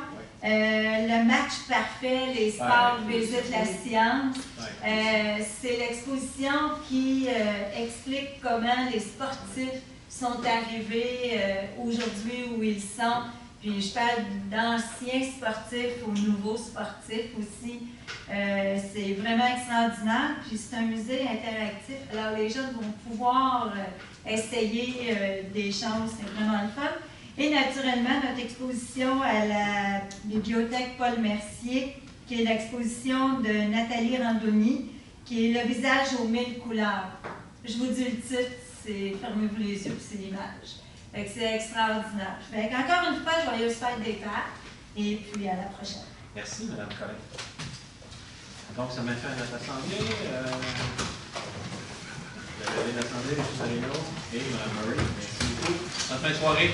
le match parfait, les sports visitent la science. C'est l'exposition qui explique comment les sportifs sont arrivés aujourd'hui où ils sont. Puis je parle d'anciens sportifs aux nouveaux sportifs aussi. C'est vraiment extraordinaire. Puis c'est un musée interactif. Alors les jeunes vont pouvoir essayer des choses. C'est vraiment le fun. Et naturellement, notre exposition à la bibliothèque Paul Mercier, qui est l'exposition de Nathalie Randoni, qui est le visage aux 1000 couleurs. Je vous dis le titre, c'est fermez-vous les yeux, puis c'est l'image. C'est extraordinaire. Fait encore une fois, joyeuse fête des pères, et puis à la prochaine. Merci, Mme Collin. Donc, ça met fin à notre assemblée. Le lever de l'assemblée, M. Marino et Mme Murray. Merci beaucoup. Bonne fin de soirée.